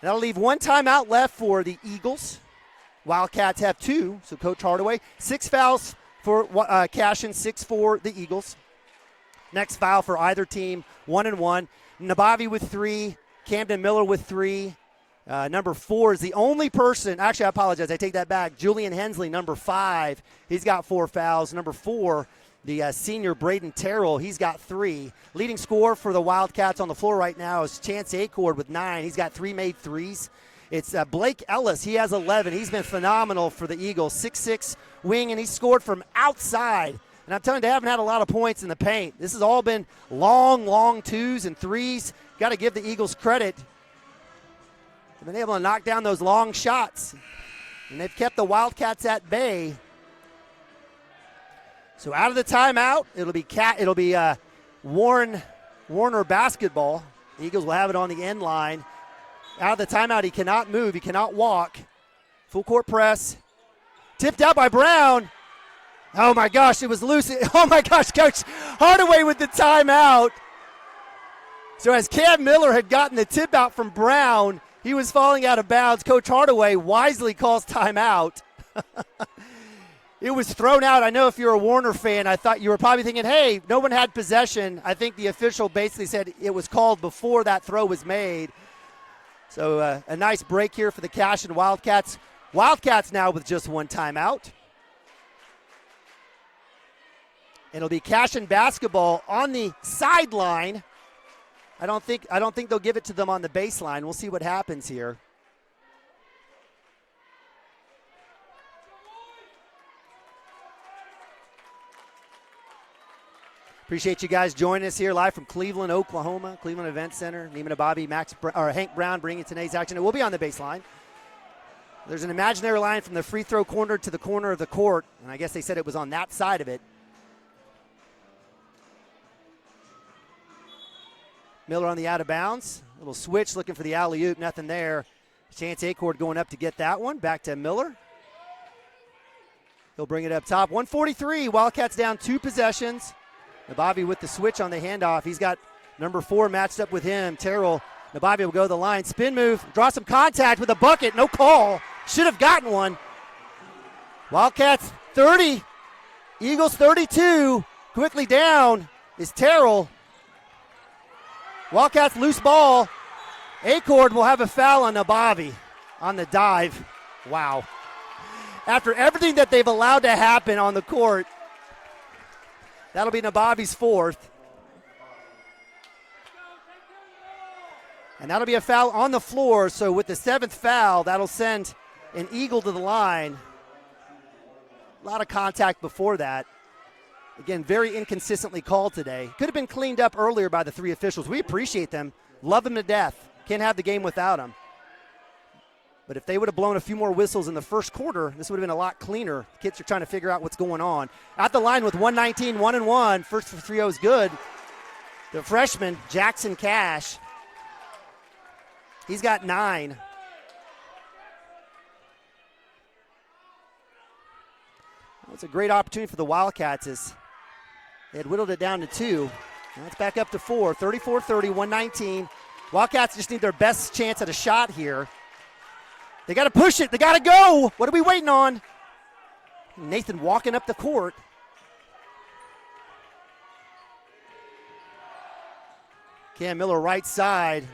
That'll leave one timeout left for the Eagles. Wildcats have 2, so Coach Hardaway. 6 fouls for Cashion, 6 for the Eagles. Next foul for either team, 1-1. Nabavi with 3, Camden Miller with 3, Number 4 is the only person. Actually, I apologize. I take that back. Julian Hensley, number 5. He's got 4 fouls. Number 4, the senior Braden Terrell. He's got 3. Leading scorer for the Wildcats on the floor right now is Chance Acord with 9. He's got 3 made threes. It's Blake Ellis. He has 11. He's been phenomenal for the Eagles. 6'6" wing, and he scored from outside. And I'm telling you, they haven't had a lot of points in the paint. This has all been long 2s and 3s. Got to give the Eagles credit. They've been able to knock down those long shots, and they've kept the Wildcats at bay. So out of the timeout, it'll be Warner basketball. The Eagles will have it on the end line. Out of the timeout, he cannot move, he cannot walk. Full court press, tipped out by Brown. Oh my gosh, it was loose. Oh my gosh, Coach Hardaway with the timeout. So as Cam Miller had gotten the tip out from Brown, he was falling out of bounds. Coach Hardaway wisely calls timeout. It was thrown out. I know if you're a Warner fan, I thought you were probably thinking, hey, no one had possession. I think the official basically said it was called before that throw was made. So a nice break here for the Cashion Wildcats. Wildcats now with just 1 timeout. And it'll be Cashion basketball on the sideline. I don't think they'll give it to them on the baseline. We'll see what happens here. Appreciate you guys joining us here live from Cleveland, Oklahoma, Cleveland Event Center. Neiman and Bobby, Hank Brown bringing today's action. It will be on the baseline. There's an imaginary line from the free throw corner to the corner of the court, and I guess they said it was on that side of it. Miller on the out of bounds. Little switch looking for the alley-oop. Nothing there. Chance Acord going up to get that one. Back to Miller. He'll bring it up top. 143. Wildcats down 2 possessions. Nabavi with the switch on the handoff. He's got number 4 matched up with him. Terrell. Nabavi will go to the line. Spin move. Draw some contact with a bucket. No call. Should have gotten one. Wildcats 30. Eagles 32. Quickly down is Terrell. Wildcats loose ball. Acord will have a foul on Nabavi on the dive. Wow. After everything that they've allowed to happen on the court, that'll be Nabavi's 4th. And that'll be a foul on the floor. So with the 7th foul, that'll send an Eagle to the line. A lot of contact before that. Again, very inconsistently called today. Could have been cleaned up earlier by the 3 officials. We appreciate them. Love them to death. Can't have the game without them. But if they would have blown a few more whistles in the first quarter, this would have been a lot cleaner. The kids are trying to figure out what's going on. At the line with 119, 1-1. First for 3-0 is good. The freshman, Jackson Cash. He's got 9. It's a great opportunity for the Wildcats as they had whittled it down to 2. Now it's back up to 4. 34-30, 119. Wildcats just need their best chance at a shot here. They got to push it. They got to go. What are we waiting on? Nathan walking up the court. Cam Miller right side.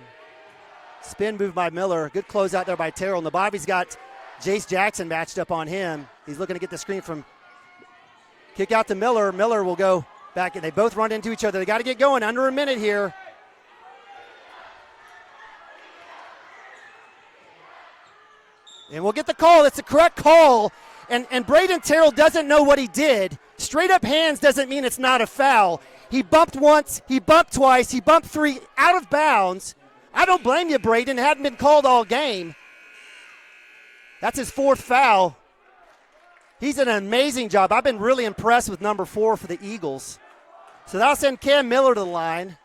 Spin move by Miller. Good close out there by Terrell. Nabavi's got Jace Jackson matched up on him. He's looking to get the screen from kick out to Miller. Miller will go back, and they both run into each other. They got to get going. Under a minute here. And we'll get the call. It's the correct call. And Braden Terrell doesn't know what he did. Straight up hands doesn't mean it's not a foul. He bumped once, he bumped twice, he bumped 3 out of bounds. I don't blame you, Braden. It hadn't been called all game. That's his 4th foul. He's done an amazing job. I've been really impressed with number 4 for the Eagles. So that'll send Cam Miller to the line.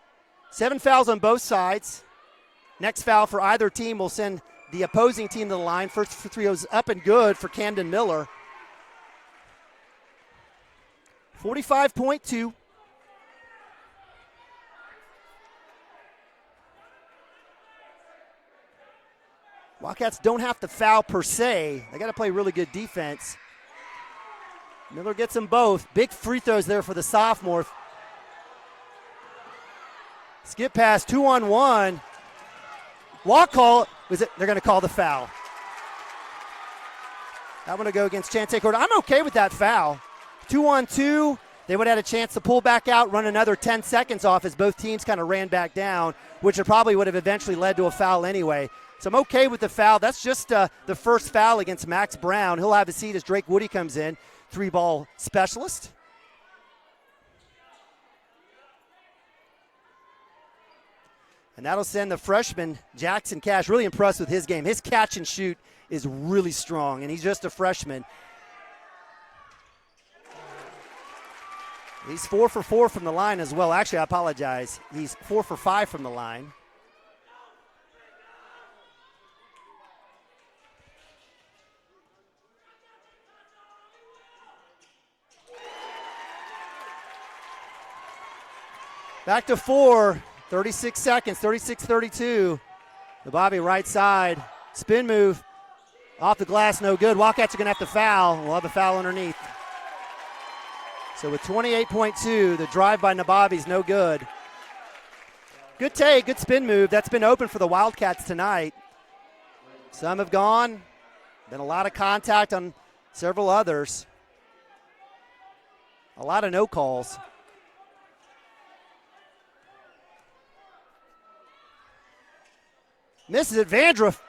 7 fouls on both sides. Next foul for either team will send the opposing team to the line. First for 3 is up and good for Camden Miller. 45.2. Wildcats don't have to foul per se. They got to play really good defense. Miller gets them both. Big free throws there for the sophomore. Skip pass, 2-on-1. Walk call. They're going to call the foul. That one to go against Chance Acord. I'm okay with that foul. 2-on-2. They would have had a chance to pull back out, run another 10 seconds off as both teams kind of ran back down, which probably would have eventually led to a foul anyway. So I'm okay with the foul. That's just the first foul against Max Brown. He'll have a seat as Drake Woody comes in, 3-ball specialist. And that'll send the freshman, Jackson Cash, really impressed with his game. His catch and shoot is really strong, and he's just a freshman. He's 4 for 4 from the line as well. Actually, I apologize. He's 4 for 5 from the line. Back to 4, 36 seconds, 36-32. The Bobby right side, spin move, off the glass, no good. Wildcats are going to have to foul. We'll have a foul underneath. So with 28.2, the drive by Nabavi's no good. Good take, good spin move. That's been open for the Wildcats tonight. Some have gone. Been a lot of contact on several others. A lot of no calls. Misses it, Vandruff.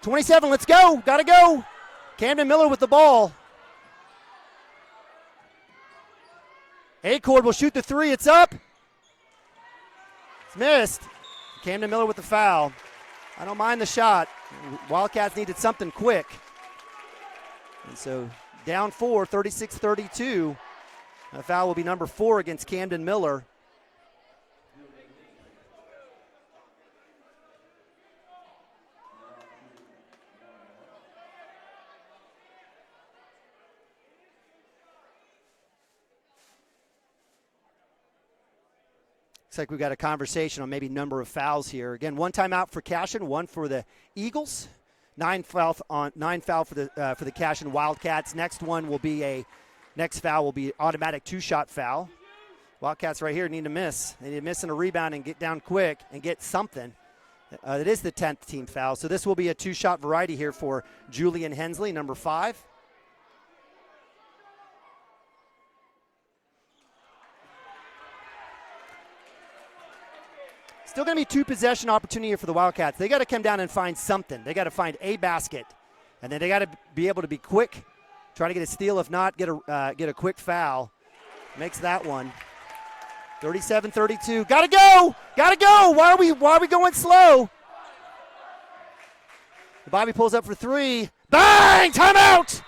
27, let's go, gotta go. Camden Miller with the ball. Acord will shoot the 3, it's up. It's missed. Camden Miller with the foul. I don't mind the shot. Wildcats needed something quick. And so down 4, 36-32. A foul will be number 4 against Camden Miller. Looks like we've got a conversation on maybe number of fouls here. Again, one timeout for Cashion, one for the Eagles. 9 foul for the Cashion Wildcats. Next foul will be automatic 2-shot foul. Wildcats right here need to miss. They need to miss in a rebound and get down quick and get something. It is the 10th team foul. So this will be a 2-shot variety here for Julian Hensley, number 5. Still going to be 2 possession opportunity for the Wildcats. They got to come down and find something. They got to find a basket, and then they got to be able to be quick, try to get a steal. If not, get a quick foul. Makes that one. 37-32. Gotta go! Gotta go! Why are we going slow? Bobby pulls up for 3. Bang! Timeout!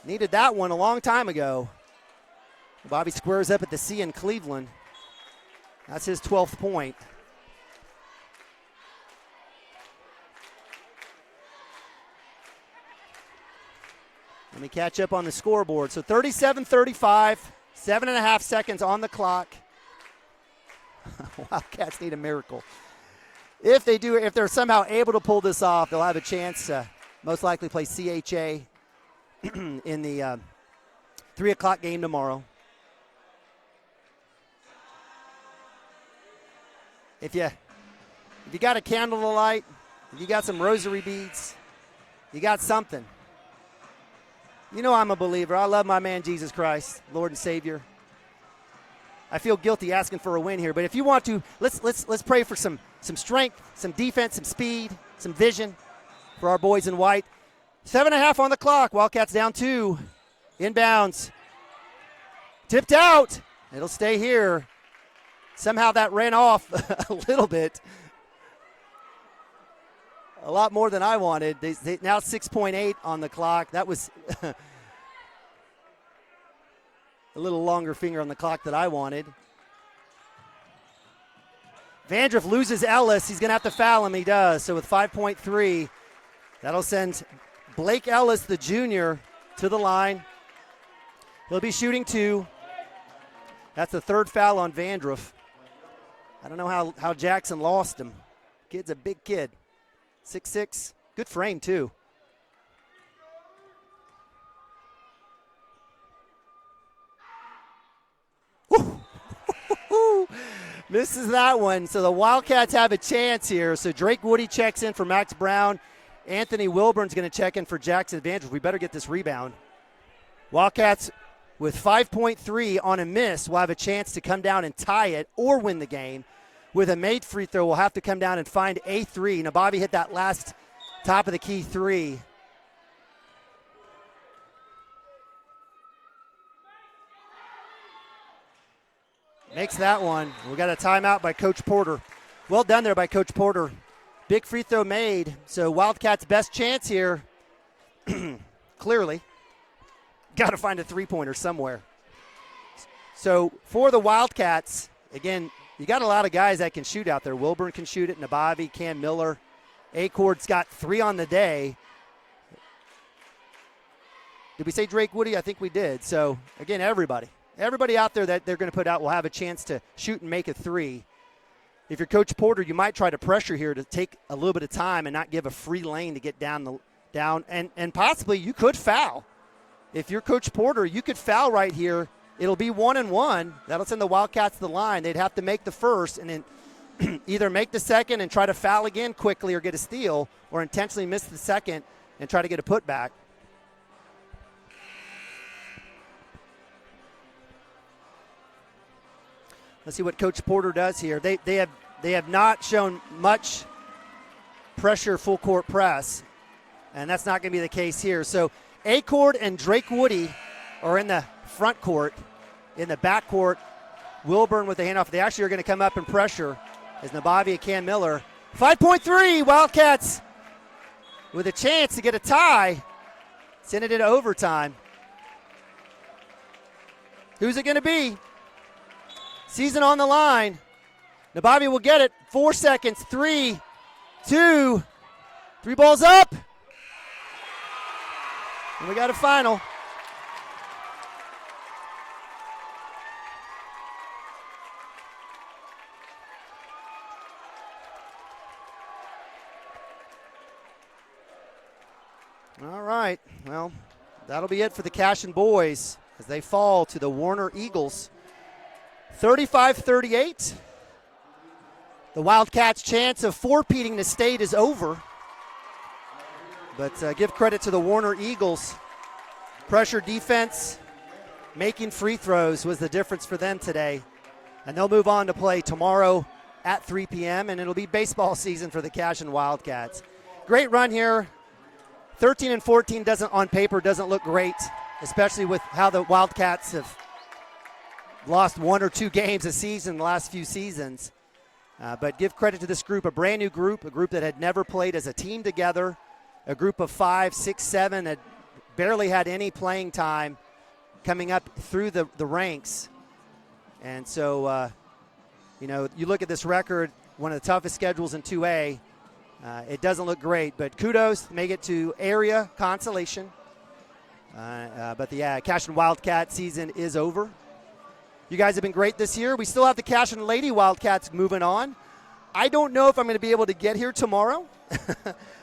Needed that one a long time ago. Bobby squares up at the C in Cleveland. That's his 12th point. Let me catch up on the scoreboard. So 37-35, 7.5 seconds on the clock. Wildcats need a miracle. If they're somehow able to pull this off, they'll have a chance to most likely play CHA in the 3 o'clock game tomorrow. If you got a candle to light, if you got some rosary beads, you got something. You know I'm a believer. I love my man Jesus Christ, Lord and Savior. I feel guilty asking for a win here, but if you want to, let's pray for some strength, some defense, some speed, some vision for our boys in white. 7.5 on the clock. Wildcats down 2. Inbounds. Tipped out. It'll stay here. Somehow that ran off a little bit. A lot more than I wanted. They now 6.8 on the clock. That was a little longer finger on the clock that I wanted. Vandruff loses Ellis. He's going to have to foul him. He does. So with 5.3, that'll send Blake Ellis, the junior, to the line. He'll be shooting 2. That's the 3rd foul on Vandruff. I don't know how Jackson lost him. Kid's a big kid. 6'6", good frame too. Misses that one. So the Wildcats have a chance here. So Drake Woody checks in for Max Brown. Anthony Wilburn's going to check in for Jackson Evangel. We better get this rebound. Wildcats with 5.3 on a miss will have a chance to come down and tie it or win the game. With a made free throw, we'll have to come down and find a three. Now, Bobby hit that last top of the key three. Makes that one. We got a timeout by Coach Porter. Well done there by Coach Porter. Big free throw made. So Wildcats' best chance here, clearly. Got to find a three-pointer somewhere. So for the Wildcats, again, you got a lot of guys that can shoot out there. Wilburn can shoot it, Nabavi, Cam Miller. Acord's got 3 on the day. Did we say Drake Woody? I think we did. So, again, everybody out there that they're going to put out will have a chance to shoot and make a 3. If you're Coach Porter, you might try to pressure here to take a little bit of time and not give a free lane to get down, and possibly you could foul. If you're Coach Porter, you could foul right here. It'll be 1-1. That'll send the Wildcats to the line. They'd have to make the first and then either make the second and try to foul again quickly or get a steal, or intentionally miss the second and try to get a putback. Let's see what Coach Porter does here. They have not shown much pressure full court press, and that's not going to be the case here. So Acord and Drake Woody are in the front court. In the back court, Wilburn with the handoff. They actually are going to come up and pressure as Nabavi and Cam Miller. 5.3, Wildcats with a chance to get a tie. Send it into overtime. Who's it going to be? Season on the line. Nabavi will get it. 4 seconds. 3, 2, 3 balls up. And we got a final. All right. Well, that'll be it for the Cashion boys as they fall to the Warner Eagles. 35-38. The Wildcats' chance of four-peating the state is over. But give credit to the Warner Eagles. Pressure defense, making free throws was the difference for them today. And they'll move on to play tomorrow at 3 p.m., and it'll be baseball season for the Cashion Wildcats. Great run here. 13-14 on paper doesn't look great, especially with how the Wildcats have lost 1 or 2 games a season the last few seasons. But give credit to this group, a brand new group, a group that had never played as a team together, a group of 5, 6, 7 that barely had any playing time coming up through the ranks. And so, you look at this record, one of the toughest schedules in 2A. It doesn't look great, but kudos, make it to area consolation. But the Cashion Wildcat season is over. You guys have been great this year. We still have the Cashion Lady Wildcats moving on. I don't know if I'm going to be able to get here tomorrow.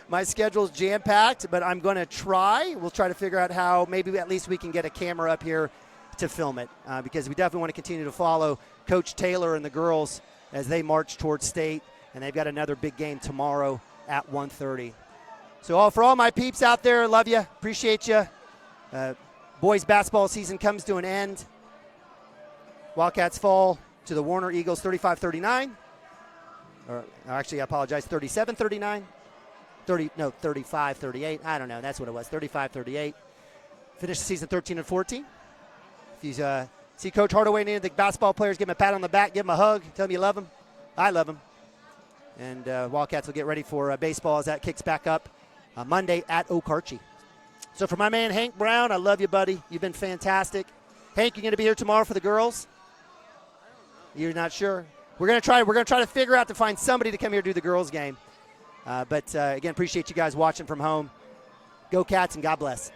My schedule's jam-packed, but I'm going to try. We'll try to figure out how maybe at least we can get a camera up here to film it because we definitely want to continue to follow Coach Taylor and the girls as they march towards state, and they've got another big game tomorrow at 1:30. So for all my peeps out there, love you, appreciate you. Boys basketball season comes to an end. Wildcats fall to the Warner Eagles 35-39. Or actually, I apologize, 37-39. 35-38. I don't know. That's what it was, 35-38. Finished the season 13-14. If you see Coach Hardaway and any of the basketball players, give him a pat on the back, give him a hug, tell him you love him. I love him. And Wildcats will get ready for baseball as that kicks back up Monday at Okarche. So for my man Hank Brown, I love you, buddy. You've been fantastic. Hank, you going to be here tomorrow for the girls? You're not sure? We're going to try to figure out to find somebody to come here to do the girls game. But again, appreciate you guys watching from home. Go Cats and God bless.